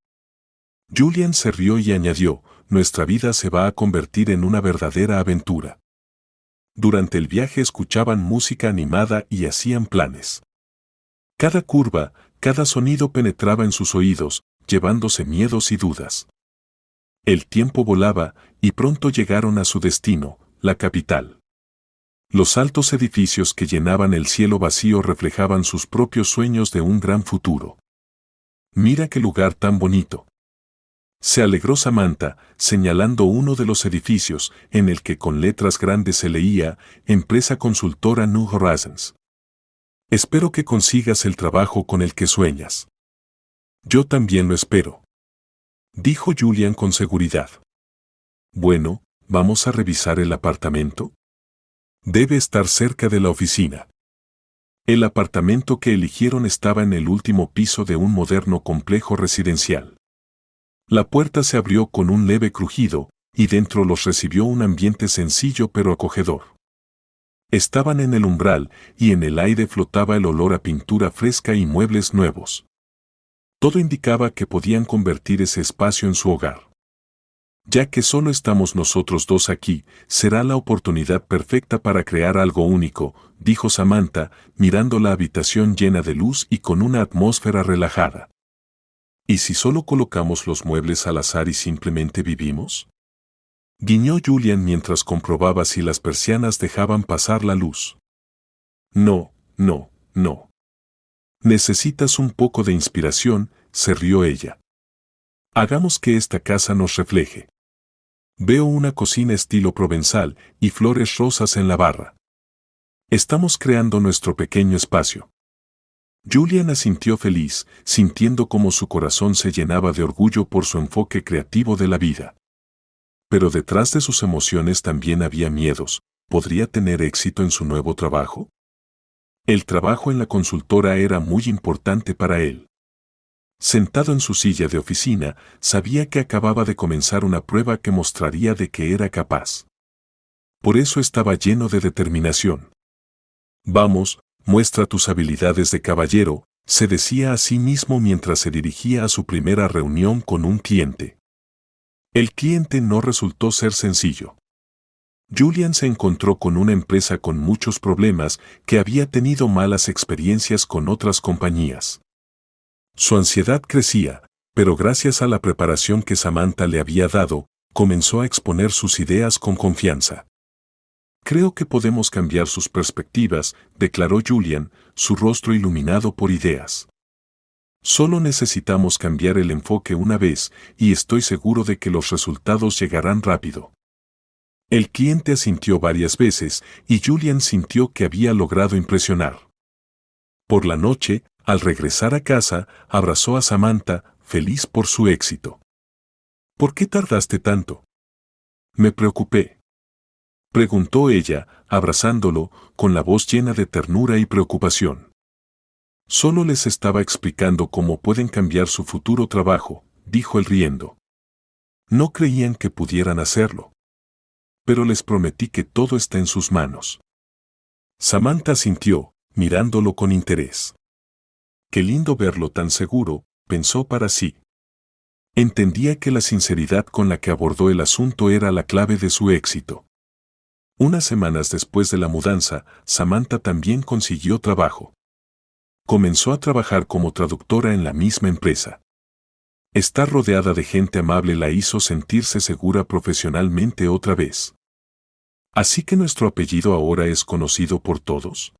Julián se rió y añadió, nuestra vida se va a convertir en una verdadera aventura. Durante el viaje escuchaban música animada y hacían planes. Cada curva, cada sonido penetraba en sus oídos, llevándose miedos y dudas. El tiempo volaba, y pronto llegaron a su destino, la capital. Los altos edificios que llenaban el cielo vacío reflejaban sus propios sueños de un gran futuro. Mira qué lugar tan bonito. Se alegró Samantha, señalando uno de los edificios, en el que con letras grandes se leía, Empresa Consultora New Horizons. Espero que consigas el trabajo con el que sueñas. Yo también lo espero, dijo Julián con seguridad. Bueno, ¿vamos a revisar el apartamento? Debe estar cerca de la oficina. El apartamento que eligieron estaba en el último piso de un moderno complejo residencial. La puerta se abrió con un leve crujido, y dentro los recibió un ambiente sencillo pero acogedor. Estaban en el umbral, y en el aire flotaba el olor a pintura fresca y muebles nuevos. Todo indicaba que podían convertir ese espacio en su hogar. Ya que solo estamos nosotros dos aquí, será la oportunidad perfecta para crear algo único, dijo Samantha, mirando la habitación llena de luz y con una atmósfera relajada. ¿Y si solo colocamos los muebles al azar y simplemente vivimos?, guiñó Julián mientras comprobaba si las persianas dejaban pasar la luz. No, no, no. Necesitas un poco de inspiración, se rió ella. Hagamos que esta casa nos refleje. Veo una cocina estilo provenzal y flores rosas en la barra. Estamos creando nuestro pequeño espacio. Julián asintió feliz, sintiendo como su corazón se llenaba de orgullo por su enfoque creativo de la vida. Pero detrás de sus emociones también había miedos. ¿Podría tener éxito en su nuevo trabajo? El trabajo en la consultora era muy importante para él. Sentado en su silla de oficina, sabía que acababa de comenzar una prueba que mostraría de que era capaz. Por eso estaba lleno de determinación. Vamos, muestra tus habilidades de caballero, se decía a sí mismo mientras se dirigía a su primera reunión con un cliente. El cliente no resultó ser sencillo. Julian se encontró con una empresa con muchos problemas que había tenido malas experiencias con otras compañías. Su ansiedad crecía, pero gracias a la preparación que Samantha le había dado, comenzó a exponer sus ideas con confianza. Creo que podemos cambiar sus perspectivas, declaró Julian, su rostro iluminado por ideas. Solo necesitamos cambiar el enfoque una vez y estoy seguro de que los resultados llegarán rápido. El cliente asintió varias veces y Julian sintió que había logrado impresionar. Por la noche, al regresar a casa, abrazó a Samantha, feliz por su éxito. ¿Por qué tardaste tanto? Me preocupé. Preguntó ella, abrazándolo, con la voz llena de ternura y preocupación. Solo les estaba explicando cómo pueden cambiar su futuro trabajo, dijo él riendo. No creían que pudieran hacerlo. Pero les prometí que todo está en sus manos. Samantha asintió, mirándolo con interés. Qué lindo verlo tan seguro, pensó para sí. Entendía que la sinceridad con la que abordó el asunto era la clave de su éxito. Unas semanas después de la mudanza, Samantha también consiguió trabajo. Comenzó a trabajar como traductora en la misma empresa. Estar rodeada de gente amable la hizo sentirse segura profesionalmente otra vez. ¿Así que nuestro apellido ahora es conocido por todos?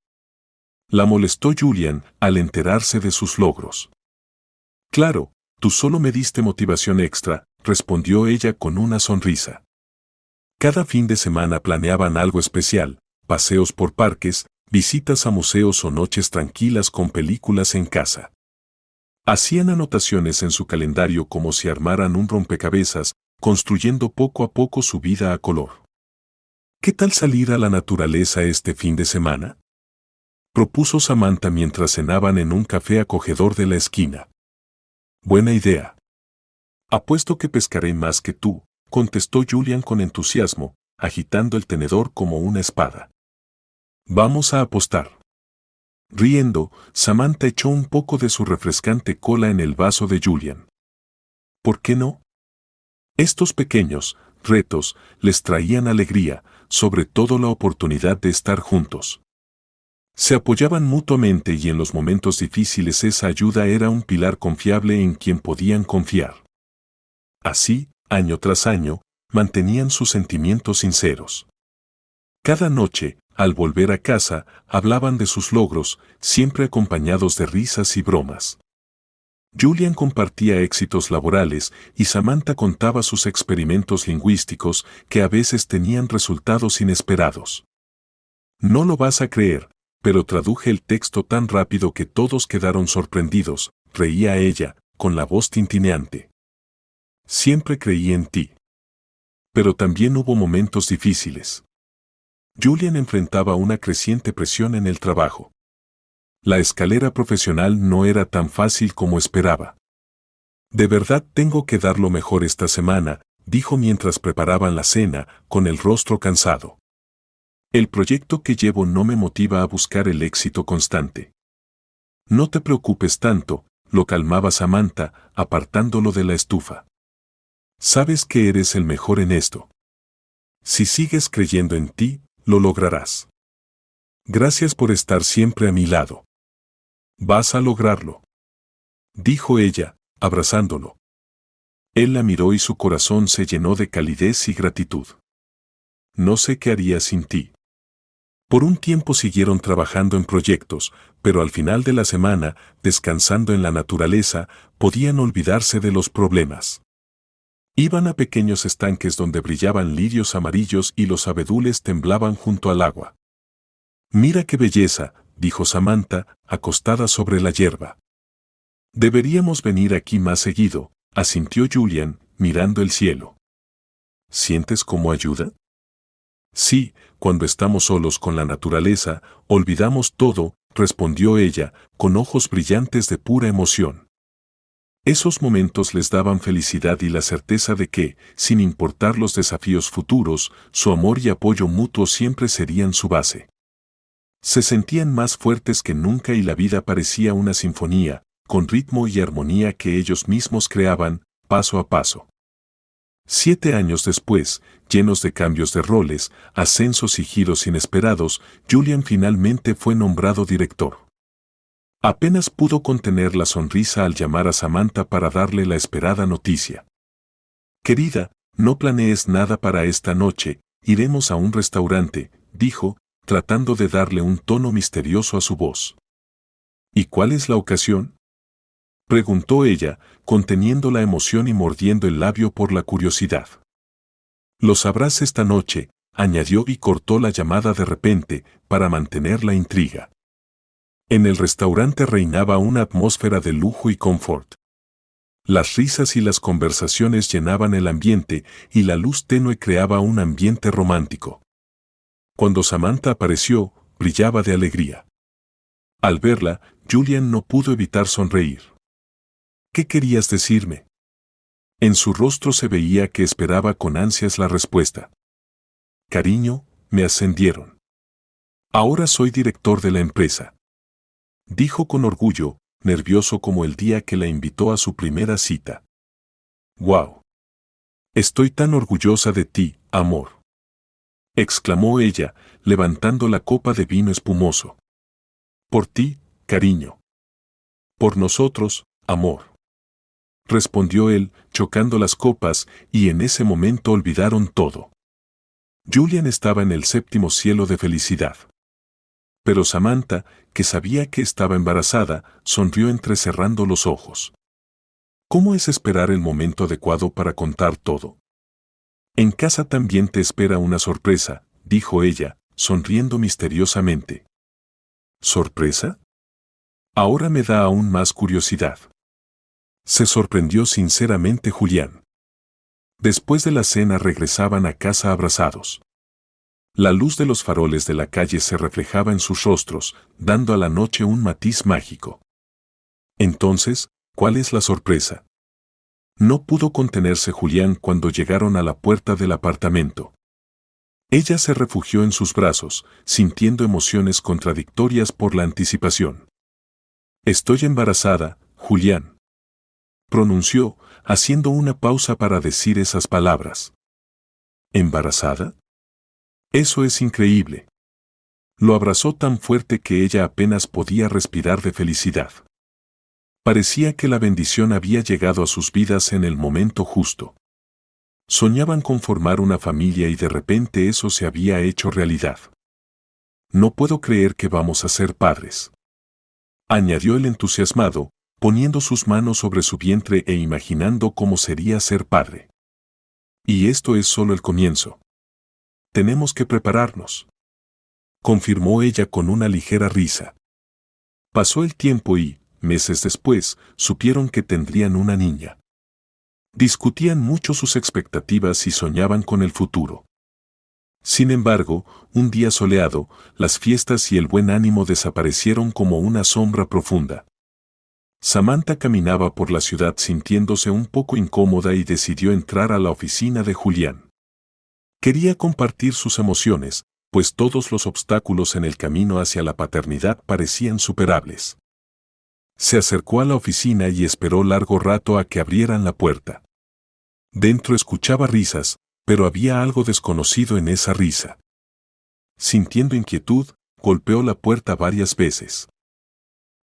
La molestó Julian al enterarse de sus logros. Claro, tú solo me diste motivación extra, respondió ella con una sonrisa. Cada fin de semana planeaban algo especial, paseos por parques, visitas a museos o noches tranquilas con películas en casa. Hacían anotaciones en su calendario como si armaran un rompecabezas, construyendo poco a poco su vida a color. ¿Qué tal salir a la naturaleza este fin de semana? Propuso Samantha mientras cenaban en un café acogedor de la esquina. Buena idea. Apuesto que pescaré más que tú, contestó Julian con entusiasmo, agitando el tenedor como una espada. Vamos a apostar. Riendo, Samantha echó un poco de su refrescante cola en el vaso de Julian. ¿Por qué no? Estos pequeños retos les traían alegría, sobre todo la oportunidad de estar juntos. Se apoyaban mutuamente y en los momentos difíciles esa ayuda era un pilar confiable en quien podían confiar. Así, año tras año, mantenían sus sentimientos sinceros. Cada noche, al volver a casa, hablaban de sus logros, siempre acompañados de risas y bromas. Julian compartía éxitos laborales y Samantha contaba sus experimentos lingüísticos que a veces tenían resultados inesperados. No lo vas a creer, pero traduje el texto tan rápido que todos quedaron sorprendidos, reía ella, con la voz tintineante. Siempre creí en ti. Pero también hubo momentos difíciles. Julian enfrentaba una creciente presión en el trabajo. La escalera profesional no era tan fácil como esperaba. De verdad tengo que dar lo mejor esta semana, dijo mientras preparaban la cena, con el rostro cansado. El proyecto que llevo no me motiva a buscar el éxito constante. No te preocupes tanto, lo calmaba Samantha, apartándolo de la estufa. Sabes que eres el mejor en esto. Si sigues creyendo en ti, lo lograrás. Gracias por estar siempre a mi lado. Vas a lograrlo, dijo ella, abrazándolo. Él la miró y su corazón se llenó de calidez y gratitud. No sé qué haría sin ti. Por un tiempo siguieron trabajando en proyectos, pero al final de la semana, descansando en la naturaleza, podían olvidarse de los problemas. Iban a pequeños estanques donde brillaban lirios amarillos y los abedules temblaban junto al agua. Mira qué belleza, dijo Samantha, acostada sobre la hierba. Deberíamos venir aquí más seguido, asintió Julian, mirando el cielo. ¿Sientes cómo ayuda? Sí, cuando estamos solos con la naturaleza, olvidamos todo, respondió ella, con ojos brillantes de pura emoción. Esos momentos les daban felicidad y la certeza de que, sin importar los desafíos futuros, su amor y apoyo mutuo siempre serían su base. Se sentían más fuertes que nunca y la vida parecía una sinfonía, con ritmo y armonía que ellos mismos creaban, paso a paso. 7 años después, llenos de cambios de roles, ascensos y giros inesperados, Julian finalmente fue nombrado director. Apenas pudo contener la sonrisa al llamar a Samantha para darle la esperada noticia. «Querida, no planees nada para esta noche, iremos a un restaurante», dijo, tratando de darle un tono misterioso a su voz. «¿Y cuál es la ocasión?», preguntó ella, conteniendo la emoción y mordiendo el labio por la curiosidad. «Lo sabrás esta noche», añadió y cortó la llamada de repente, para mantener la intriga. En el restaurante reinaba una atmósfera de lujo y confort. Las risas y las conversaciones llenaban el ambiente y la luz tenue creaba un ambiente romántico. Cuando Samantha apareció, brillaba de alegría. Al verla, Julian no pudo evitar sonreír. «¿Qué querías decirme?». En su rostro se veía que esperaba con ansias la respuesta. «Cariño, me ascendieron. Ahora soy director de la empresa», dijo con orgullo, nervioso como el día que la invitó a su primera cita. «¡Guau! Estoy tan orgullosa de ti, amor», exclamó ella, levantando la copa de vino espumoso. «Por ti, cariño. Por nosotros, amor», respondió él, chocando las copas, y en ese momento olvidaron todo. Julian estaba en el séptimo cielo de felicidad. Pero Samantha, que sabía que estaba embarazada, sonrió entrecerrando los ojos. ¿Cómo es esperar el momento adecuado para contar todo? «En casa también te espera una sorpresa», dijo ella, sonriendo misteriosamente. «¿Sorpresa?». Ahora me da aún más curiosidad. Se sorprendió sinceramente Julián. Después de la cena regresaban a casa abrazados. La luz de los faroles de la calle se reflejaba en sus rostros, dando a la noche un matiz mágico. Entonces, ¿cuál es la sorpresa? No pudo contenerse Julián cuando llegaron a la puerta del apartamento. Ella se refugió en sus brazos, sintiendo emociones contradictorias por la anticipación. «Estoy embarazada, Julián», pronunció, haciendo una pausa para decir esas palabras. «¿Embarazada? Eso es increíble». Lo abrazó tan fuerte que ella apenas podía respirar de felicidad. Parecía que la bendición había llegado a sus vidas en el momento justo. Soñaban con formar una familia y de repente eso se había hecho realidad. «No puedo creer que vamos a ser padres», añadió el entusiasmado, poniendo sus manos sobre su vientre e imaginando cómo sería ser padre. «Y esto es solo el comienzo. Tenemos que prepararnos», confirmó ella con una ligera risa. Pasó el tiempo y, meses después, supieron que tendrían una niña. Discutían mucho sus expectativas y soñaban con el futuro. Sin embargo, un día soleado, las fiestas y el buen ánimo desaparecieron como una sombra profunda. Samantha caminaba por la ciudad sintiéndose un poco incómoda y decidió entrar a la oficina de Julián. Quería compartir sus emociones, pues todos los obstáculos en el camino hacia la paternidad parecían superables. Se acercó a la oficina y esperó largo rato a que abrieran la puerta. Dentro escuchaba risas, pero había algo desconocido en esa risa. Sintiendo inquietud, golpeó la puerta varias veces.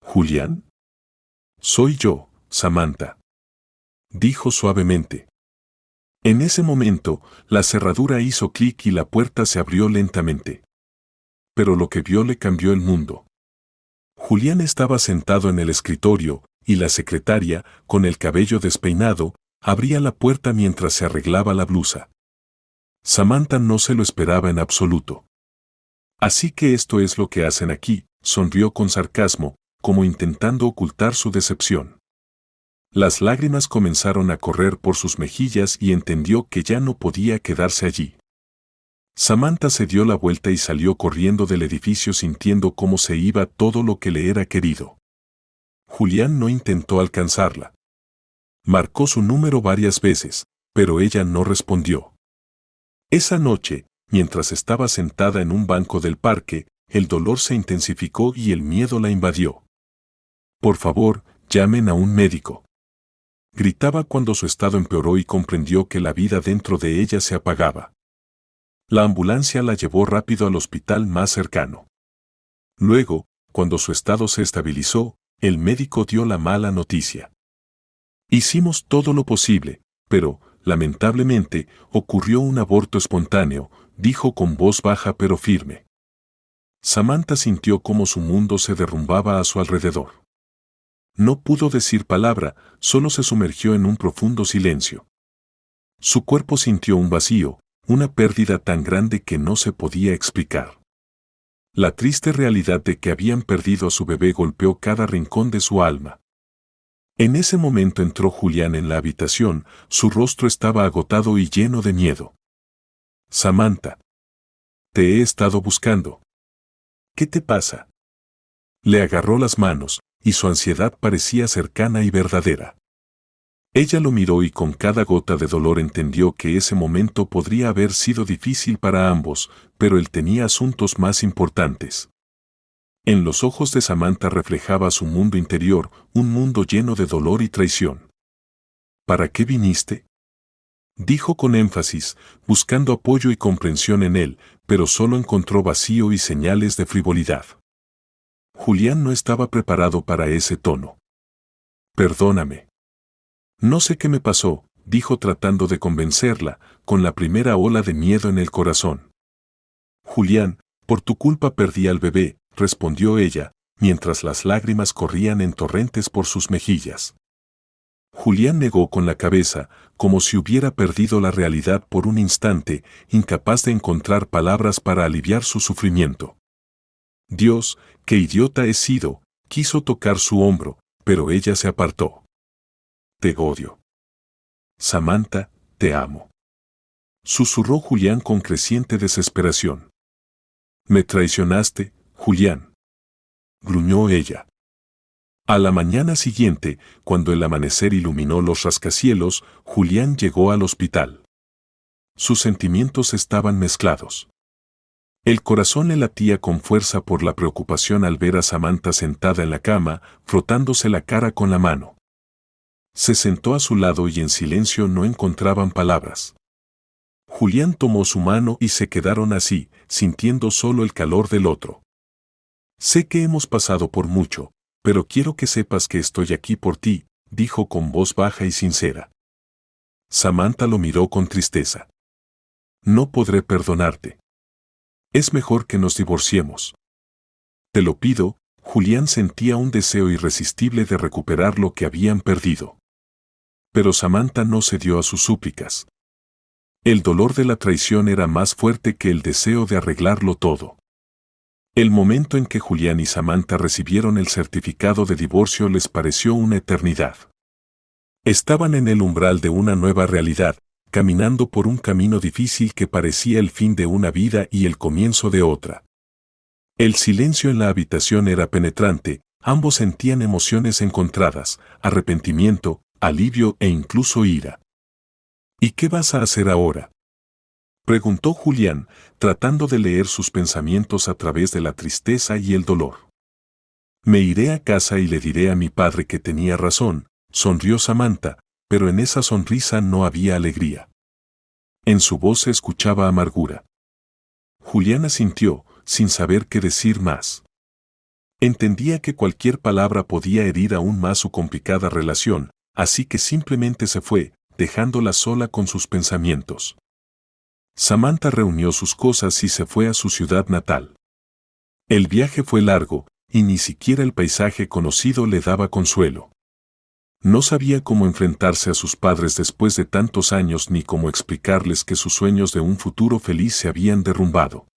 «¿Julián?». «Soy yo, Samantha», dijo suavemente. En ese momento, la cerradura hizo clic y la puerta se abrió lentamente. Pero lo que vio le cambió el mundo. Julián estaba sentado en el escritorio, y la secretaria, con el cabello despeinado, abría la puerta mientras se arreglaba la blusa. Samantha no se lo esperaba en absoluto. «Así que esto es lo que hacen aquí», sonrió con sarcasmo, como intentando ocultar su decepción. Las lágrimas comenzaron a correr por sus mejillas y entendió que ya no podía quedarse allí. Samantha se dio la vuelta y salió corriendo del edificio sintiendo cómo se iba todo lo que le era querido. Julián no intentó alcanzarla. Marcó su número varias veces, pero ella no respondió. Esa noche, mientras estaba sentada en un banco del parque, el dolor se intensificó y el miedo la invadió. Por favor, llamen a un médico. Gritaba cuando su estado empeoró y comprendió que la vida dentro de ella se apagaba. La ambulancia la llevó rápido al hospital más cercano. Luego, cuando su estado se estabilizó, el médico dio la mala noticia. Hicimos todo lo posible, pero, lamentablemente, ocurrió un aborto espontáneo, dijo con voz baja pero firme. Samantha sintió cómo su mundo se derrumbaba a su alrededor. No pudo decir palabra, solo se sumergió en un profundo silencio. Su cuerpo sintió un vacío, una pérdida tan grande que no se podía explicar. La triste realidad de que habían perdido a su bebé golpeó cada rincón de su alma. En ese momento entró Julián en la habitación, su rostro estaba agotado y lleno de miedo. Samantha. Te he estado buscando. ¿Qué te pasa? Le agarró las manos, y su ansiedad parecía cercana y verdadera. Ella lo miró y con cada gota de dolor entendió que ese momento podría haber sido difícil para ambos, pero él tenía asuntos más importantes. En los ojos de Samantha reflejaba su mundo interior, un mundo lleno de dolor y traición. ¿Para qué viniste? Dijo con énfasis, buscando apoyo y comprensión en él, pero solo encontró vacío y señales de frivolidad. Julián no estaba preparado para ese tono. Perdóname. No sé qué me pasó, dijo tratando de convencerla, con la primera ola de miedo en el corazón. Julián, por tu culpa perdí al bebé, respondió ella, mientras las lágrimas corrían en torrentes por sus mejillas. Julián negó con la cabeza, como si hubiera perdido la realidad por un instante, incapaz de encontrar palabras para aliviar su sufrimiento. Dios, qué idiota he sido, quiso tocar su hombro, pero ella se apartó. Te odio. Samantha, te amo. Susurró Julián con creciente desesperación. Me traicionaste, Julián. Gruñó ella. A la mañana siguiente, cuando el amanecer iluminó los rascacielos, Julián llegó al hospital. Sus sentimientos estaban mezclados. El corazón le latía con fuerza por la preocupación al ver a Samantha sentada en la cama, frotándose la cara con la mano. Se sentó a su lado y en silencio no encontraban palabras. Julián tomó su mano y se quedaron así, sintiendo solo el calor del otro. Sé que hemos pasado por mucho, pero quiero que sepas que estoy aquí por ti, dijo con voz baja y sincera. Samantha lo miró con tristeza. No podré perdonarte. Es mejor que nos divorciemos. Te lo pido, Julián sentía un deseo irresistible de recuperar lo que habían perdido. Pero Samantha no cedió a sus súplicas. El dolor de la traición era más fuerte que el deseo de arreglarlo todo. El momento en que Julián y Samantha recibieron el certificado de divorcio les pareció una eternidad. Estaban en el umbral de una nueva realidad, caminando por un camino difícil que parecía el fin de una vida y el comienzo de otra. El silencio en la habitación era penetrante, ambos sentían emociones encontradas, arrepentimiento, alivio e incluso ira. ¿Y qué vas a hacer ahora?, preguntó Julián, tratando de leer sus pensamientos a través de la tristeza y el dolor. Me iré a casa y le diré a mi padre que tenía razón, sonrió Samantha, pero en esa sonrisa no había alegría. En su voz se escuchaba amargura. Julián asintió, sin saber qué decir más. Entendía que cualquier palabra podía herir aún más su complicada relación, así que simplemente se fue, dejándola sola con sus pensamientos. Samantha reunió sus cosas y se fue a su ciudad natal. El viaje fue largo, y ni siquiera el paisaje conocido le daba consuelo. No sabía cómo enfrentarse a sus padres después de tantos años ni cómo explicarles que sus sueños de un futuro feliz se habían derrumbado.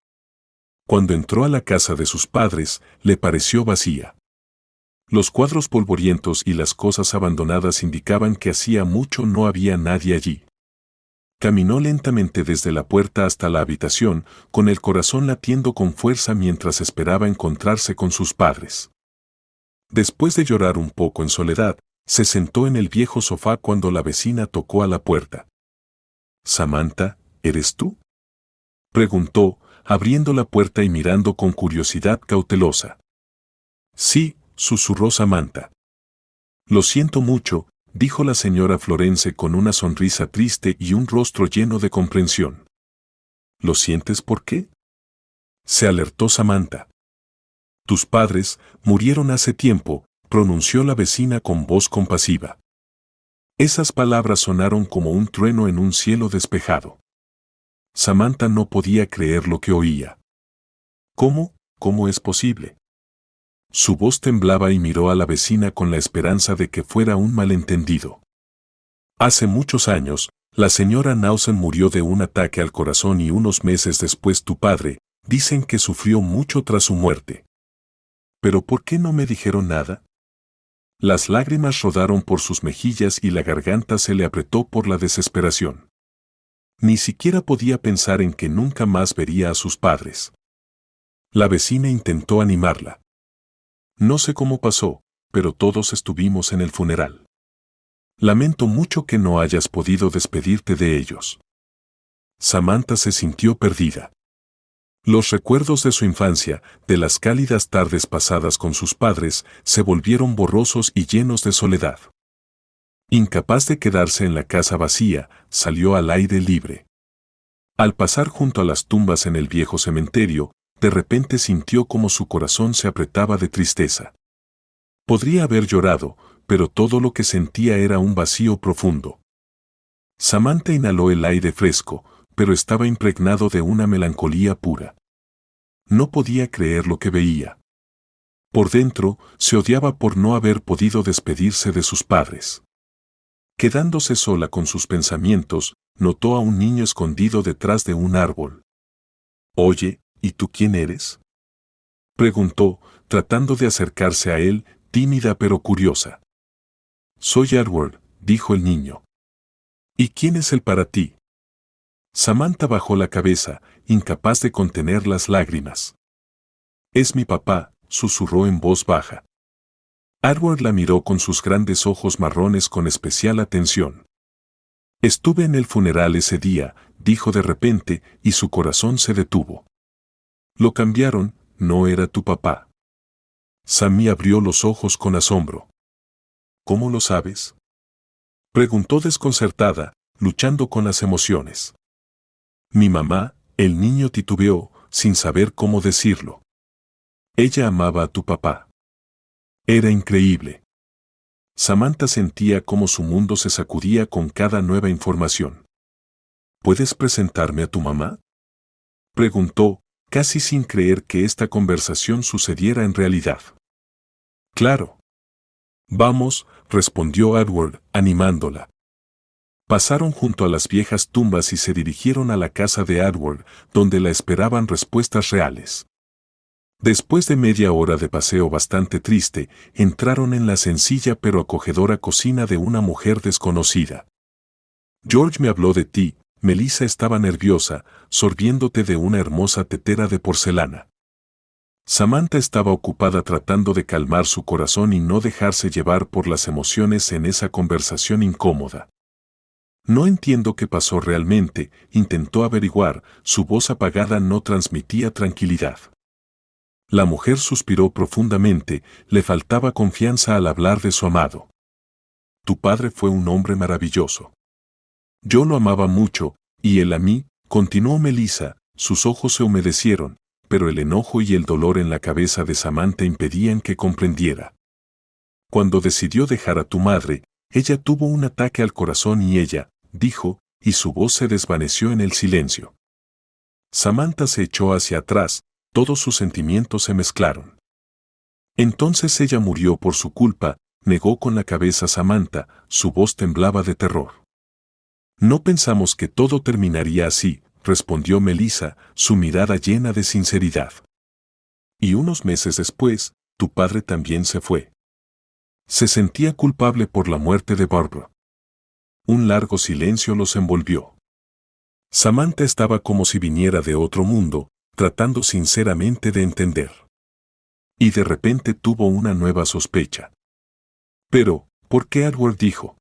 Cuando entró a la casa de sus padres, le pareció vacía. Los cuadros polvorientos y las cosas abandonadas indicaban que hacía mucho no había nadie allí. Caminó lentamente desde la puerta hasta la habitación, con el corazón latiendo con fuerza mientras esperaba encontrarse con sus padres. Después de llorar un poco en soledad, Se sentó en el viejo sofá cuando la vecina tocó a la puerta. «Samantha, ¿eres tú?», preguntó, abriendo la puerta y mirando con curiosidad cautelosa. «Sí», susurró Samantha. «Lo siento mucho», dijo la señora Florence con una sonrisa triste y un rostro lleno de comprensión. «¿Lo sientes por qué?», se alertó Samantha. «Tus padres murieron hace tiempo», pronunció la vecina con voz compasiva. Esas palabras sonaron como un trueno en un cielo despejado. Samantha no podía creer lo que oía. «¿Cómo? ¿Cómo es posible?». Su voz temblaba y miró a la vecina con la esperanza de que fuera un malentendido. «Hace muchos años, la señora Nausen murió de un ataque al corazón y unos meses después tu padre, dicen que sufrió mucho tras su muerte». «¿Pero por qué no me dijeron nada?». Las lágrimas rodaron por sus mejillas y la garganta se le apretó por la desesperación. Ni siquiera podía pensar en que nunca más vería a sus padres. La vecina intentó animarla. «No sé cómo pasó, pero todos estuvimos en el funeral. Lamento mucho que no hayas podido despedirte de ellos». Samantha se sintió perdida. Los recuerdos de su infancia, de las cálidas tardes pasadas con sus padres, se volvieron borrosos y llenos de soledad. Incapaz de quedarse en la casa vacía, salió al aire libre. Al pasar junto a las tumbas en el viejo cementerio, de repente sintió como su corazón se apretaba de tristeza. Podría haber llorado, pero todo lo que sentía era un vacío profundo. Samantha inhaló el aire fresco, pero estaba impregnado de una melancolía pura. No podía creer lo que veía. Por dentro, se odiaba por no haber podido despedirse de sus padres. Quedándose sola con sus pensamientos, notó a un niño escondido detrás de un árbol. «Oye, ¿y tú quién eres?», preguntó, tratando de acercarse a él, tímida pero curiosa. «Soy Edward», dijo el niño. «¿Y quién es él para ti?». Samantha bajó la cabeza, incapaz de contener las lágrimas. «Es mi papá», susurró en voz baja. Edward la miró con sus grandes ojos marrones con especial atención. «Estuve en el funeral ese día», dijo de repente, y su corazón se detuvo. «Lo cambiaron, no era tu papá». Sammy abrió los ojos con asombro. «¿Cómo lo sabes?», preguntó desconcertada, luchando con las emociones. «Mi mamá», el niño titubeó, sin saber cómo decirlo. «Ella amaba a tu papá». Era increíble. Samantha sentía cómo su mundo se sacudía con cada nueva información. «¿Puedes presentarme a tu mamá?», preguntó, casi sin creer que esta conversación sucediera en realidad. «Claro». «Vamos», respondió Edward, animándola. Pasaron junto a las viejas tumbas y se dirigieron a la casa de Edward, donde la esperaban respuestas reales. Después de media hora de paseo bastante triste, entraron en la sencilla pero acogedora cocina de una mujer desconocida. «George me habló de ti», Melissa estaba nerviosa, sorbiéndote de una hermosa tetera de porcelana. Samantha estaba ocupada tratando de calmar su corazón y no dejarse llevar por las emociones en esa conversación incómoda. «No entiendo qué pasó realmente», intentó averiguar, su voz apagada no transmitía tranquilidad. La mujer suspiró profundamente, le faltaba confianza al hablar de su amado. «Tu padre fue un hombre maravilloso. Yo lo amaba mucho, y él a mí», continuó Melissa, sus ojos se humedecieron, pero el enojo y el dolor en la cabeza de Samantha impedían que comprendiera. «Cuando decidió dejar a tu madre, ella tuvo un ataque al corazón y ella», dijo, y su voz se desvaneció en el silencio. Samantha se echó hacia atrás, todos sus sentimientos se mezclaron. «Entonces ella murió por su culpa», negó con la cabeza Samantha, su voz temblaba de terror. «No pensamos que todo terminaría así», respondió Melissa, su mirada llena de sinceridad. «Y unos meses después, tu padre también se fue». Se sentía culpable por la muerte de Barbara. Un largo silencio los envolvió. Samantha estaba como si viniera de otro mundo, tratando sinceramente de entender. Y de repente tuvo una nueva sospecha. «Pero, Porque Edward dijo.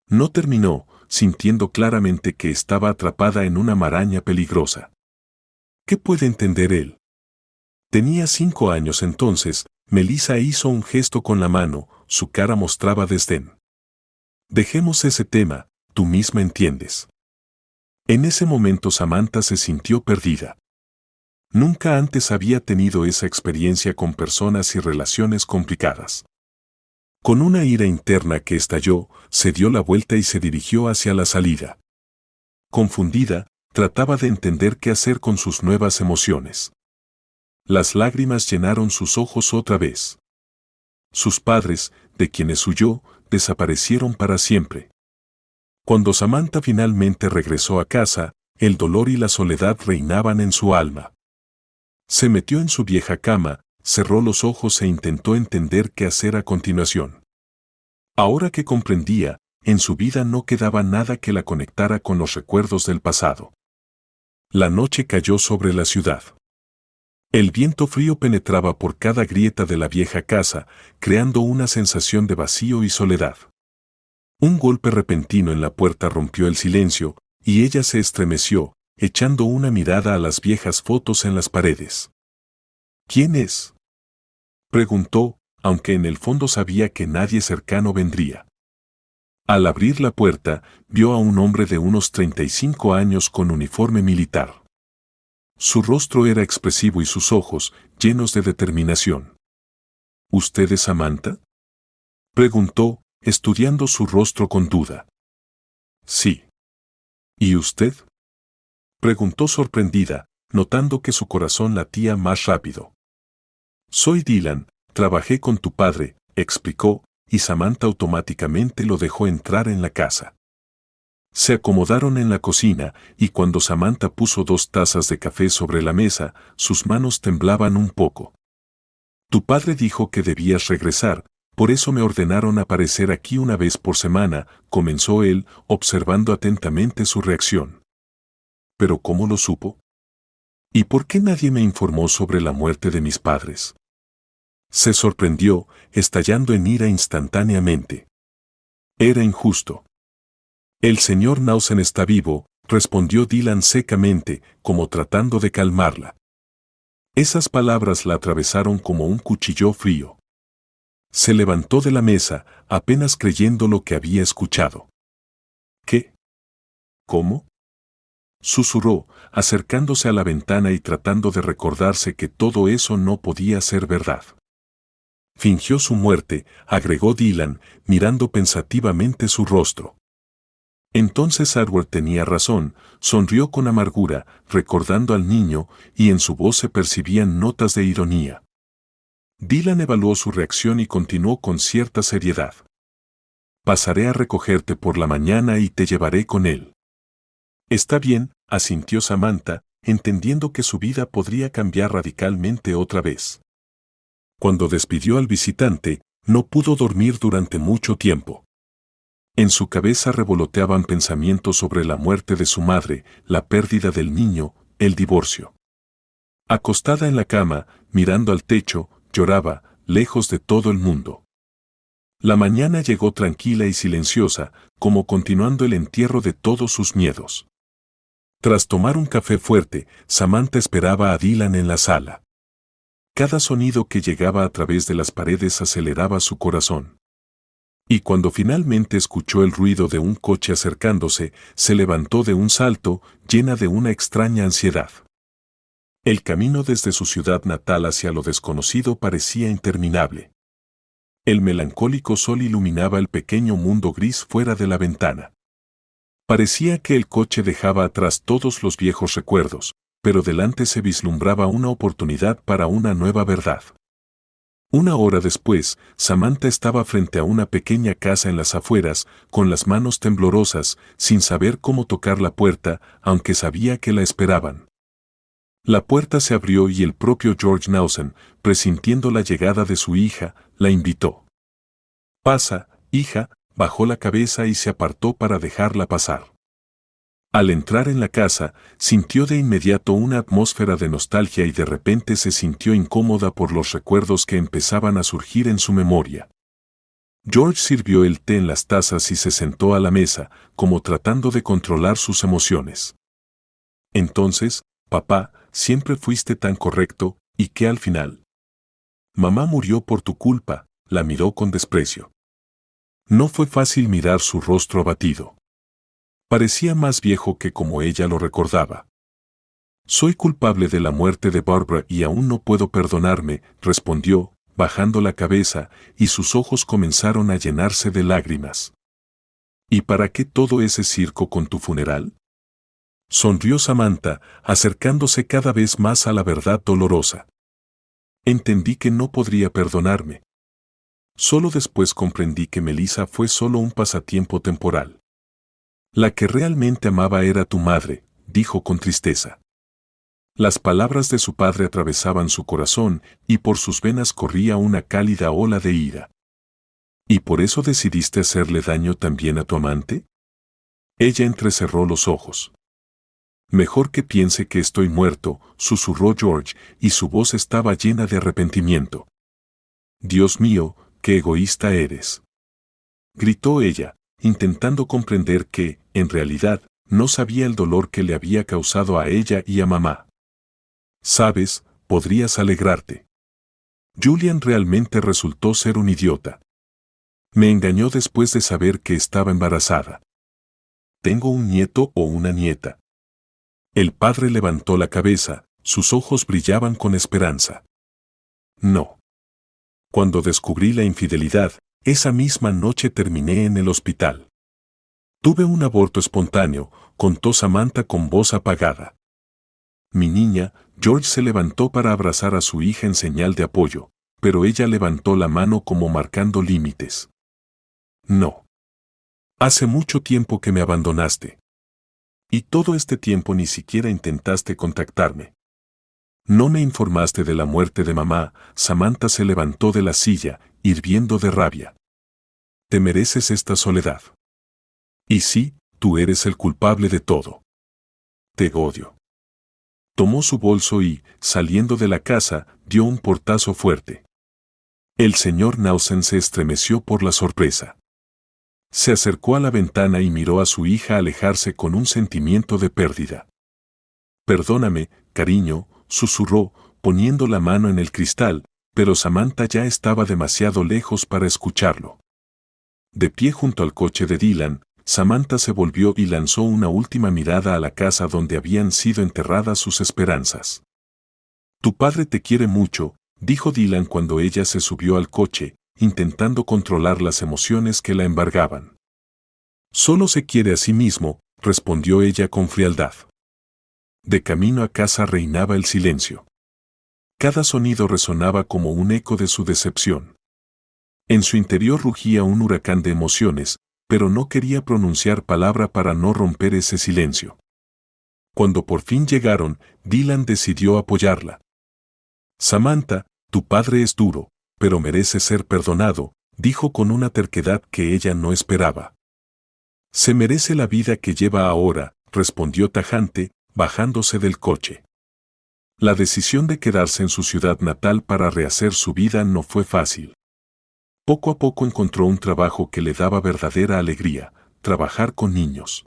No terminó, sintiendo claramente que estaba atrapada en una maraña peligrosa. ¿Qué puede entender él? Tenía 5 años entonces. Melissa hizo un gesto con la mano, su cara mostraba desdén. Dejemos ese tema, tú misma entiendes. En ese momento Samantha se sintió perdida. Nunca antes había tenido esa experiencia con personas y relaciones complicadas. Con una ira interna que estalló, se dio la vuelta y se dirigió hacia la salida. Confundida, trataba de entender qué hacer con sus nuevas emociones. Las lágrimas llenaron sus ojos otra vez. Sus padres, de quienes huyó, desaparecieron para siempre. Cuando Samantha finalmente regresó a casa, el dolor y la soledad reinaban en su alma. Se metió en su vieja cama, cerró los ojos e intentó entender qué hacer a continuación. Ahora que comprendía, en su vida no quedaba nada que la conectara con los recuerdos del pasado. La noche cayó sobre la ciudad. El viento frío penetraba por cada grieta de la vieja casa, creando una sensación de vacío y soledad. Un golpe repentino en la puerta rompió el silencio, y ella se estremeció, echando una mirada a las viejas fotos en las paredes. ¿Quién es?, preguntó, aunque en el fondo sabía que nadie cercano vendría. Al abrir la puerta, vio a un hombre de unos 35 años con uniforme militar. Su rostro era expresivo y sus ojos, llenos de determinación. ¿Usted es Samantha?, preguntó, estudiando su rostro con duda. Sí. ¿Y usted?, preguntó sorprendida, notando que su corazón latía más rápido. Soy Dylan, trabajé con tu padre, explicó, y Samantha automáticamente lo dejó entrar en la casa. Se acomodaron en la cocina, y cuando Samantha puso 2 tazas de café sobre la mesa, sus manos temblaban un poco. Tu padre dijo que debías regresar, por eso me ordenaron aparecer aquí una vez por semana, comenzó él, observando atentamente su reacción. ¿Pero cómo lo supo? ¿Y por qué nadie me informó sobre la muerte de mis padres? Se sorprendió, estallando en ira instantáneamente. Era injusto. El señor Nausen está vivo, respondió Dylan secamente, como tratando de calmarla. Esas palabras la atravesaron como un cuchillo frío. Se levantó de la mesa, apenas creyendo lo que había escuchado. ¿Qué? ¿Cómo?, susurró, acercándose a la ventana y tratando de recordarse que todo eso no podía ser verdad. Fingió su muerte, agregó Dylan, mirando pensativamente su rostro. Entonces Edward tenía razón, sonrió con amargura, recordando al niño, y en su voz se percibían notas de ironía. Dylan evaluó su reacción y continuó con cierta seriedad. Pasaré a recogerte por la mañana y te llevaré con él. Está bien, asintió Samantha, entendiendo que su vida podría cambiar radicalmente otra vez. Cuando despidió al visitante, no pudo dormir durante mucho tiempo. En su cabeza revoloteaban pensamientos sobre la muerte de su madre, la pérdida del niño, el divorcio. Acostada en la cama, mirando al techo, lloraba, lejos de todo el mundo. La mañana llegó tranquila y silenciosa, como continuando el entierro de todos sus miedos. Tras tomar un café fuerte, Samantha esperaba a Dylan en la sala. Cada sonido que llegaba a través de las paredes aceleraba su corazón. Y cuando finalmente escuchó el ruido de un coche acercándose, se levantó de un salto, llena de una extraña ansiedad. El camino desde su ciudad natal hacia lo desconocido parecía interminable. El melancólico sol iluminaba el pequeño mundo gris fuera de la ventana. Parecía que el coche dejaba atrás todos los viejos recuerdos, pero delante se vislumbraba una oportunidad para una nueva verdad. Una hora después, Samantha estaba frente a una pequeña casa en las afueras, con las manos temblorosas, sin saber cómo tocar la puerta, aunque sabía que la esperaban. La puerta se abrió y el propio George Nausen, presintiendo la llegada de su hija, la invitó. «Pasa, hija», bajó la cabeza y se apartó para dejarla pasar. Al entrar en la casa, sintió de inmediato una atmósfera de nostalgia y de repente se sintió incómoda por los recuerdos que empezaban a surgir en su memoria. George sirvió el té en las tazas y se sentó a la mesa, como tratando de controlar sus emociones. Entonces, papá, siempre fuiste tan correcto, ¿y qué al final? Mamá murió por tu culpa, la miró con desprecio. No fue fácil mirar su rostro abatido. Parecía más viejo que como ella lo recordaba. Soy culpable de la muerte de Barbara y aún no puedo perdonarme, respondió, bajando la cabeza, y sus ojos comenzaron a llenarse de lágrimas. ¿Y para qué todo ese circo con tu funeral? Sonrió Samantha, acercándose cada vez más a la verdad dolorosa. Entendí que no podría perdonarme. Solo después comprendí que Melissa fue solo un pasatiempo temporal. La que realmente amaba era tu madre, dijo con tristeza. Las palabras de su padre atravesaban su corazón y por sus venas corría una cálida ola de ira. ¿Y por eso decidiste hacerle daño también a tu amante? Ella entrecerró los ojos. Mejor que piense que estoy muerto, susurró George, y su voz estaba llena de arrepentimiento. Dios mío, qué egoísta eres. Gritó ella, intentando comprender que, en realidad, no sabía el dolor que le había causado a ella y a mamá. Sabes, podrías alegrarte. Julian realmente resultó ser un idiota. Me engañó después de saber que estaba embarazada. Tengo un nieto o una nieta. El padre levantó la cabeza, sus ojos brillaban con esperanza. No. Cuando descubrí la infidelidad, esa misma noche terminé en el hospital. Tuve un aborto espontáneo, contó Samantha con voz apagada. Mi niña, George se levantó para abrazar a su hija en señal de apoyo, pero ella levantó la mano como marcando límites. No. Hace mucho tiempo que me abandonaste. Y todo este tiempo ni siquiera intentaste contactarme. No me informaste de la muerte de mamá. Samantha se levantó de la silla, hirviendo de rabia. Te mereces esta soledad. Y sí, tú eres el culpable de todo. Te odio. Tomó su bolso y, saliendo de la casa, dio un portazo fuerte. El señor Nausen se estremeció por la sorpresa. Se acercó a la ventana y miró a su hija alejarse con un sentimiento de pérdida. Perdóname, cariño, susurró, poniendo la mano en el cristal, pero Samantha ya estaba demasiado lejos para escucharlo. De pie junto al coche de Dylan, Samantha se volvió y lanzó una última mirada a la casa donde habían sido enterradas sus esperanzas. Tu padre te quiere mucho, dijo Dylan cuando ella se subió al coche, intentando controlar las emociones que la embargaban. Solo se quiere a sí mismo, respondió ella con frialdad. De camino a casa reinaba el silencio. Cada sonido resonaba como un eco de su decepción. En su interior rugía un huracán de emociones, pero no quería pronunciar palabra para no romper ese silencio. Cuando por fin llegaron, Dylan decidió apoyarla. Samantha, tu padre es duro, pero merece ser perdonado, dijo con una terquedad que ella no esperaba. Se merece la vida que lleva ahora, respondió tajante, bajándose del coche. La decisión de quedarse en su ciudad natal para rehacer su vida no fue fácil. Poco a poco encontró un trabajo que le daba verdadera alegría, trabajar con niños.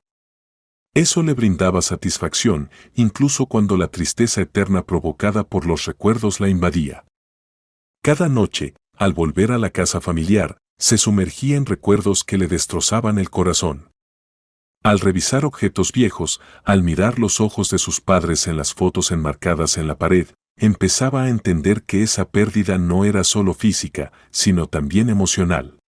Eso le brindaba satisfacción, incluso cuando la tristeza eterna provocada por los recuerdos la invadía. Cada noche, al volver a la casa familiar, se sumergía en recuerdos que le destrozaban el corazón. Al revisar objetos viejos, al mirar los ojos de sus padres en las fotos enmarcadas en la pared, empezaba a entender que esa pérdida no era solo física, sino también emocional.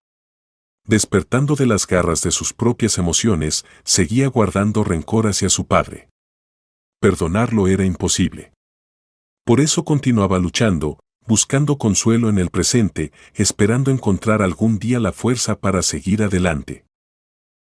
Despertando de las garras de sus propias emociones, seguía guardando rencor hacia su padre. Perdonarlo era imposible. Por eso continuaba luchando, buscando consuelo en el presente, esperando encontrar algún día la fuerza para seguir adelante.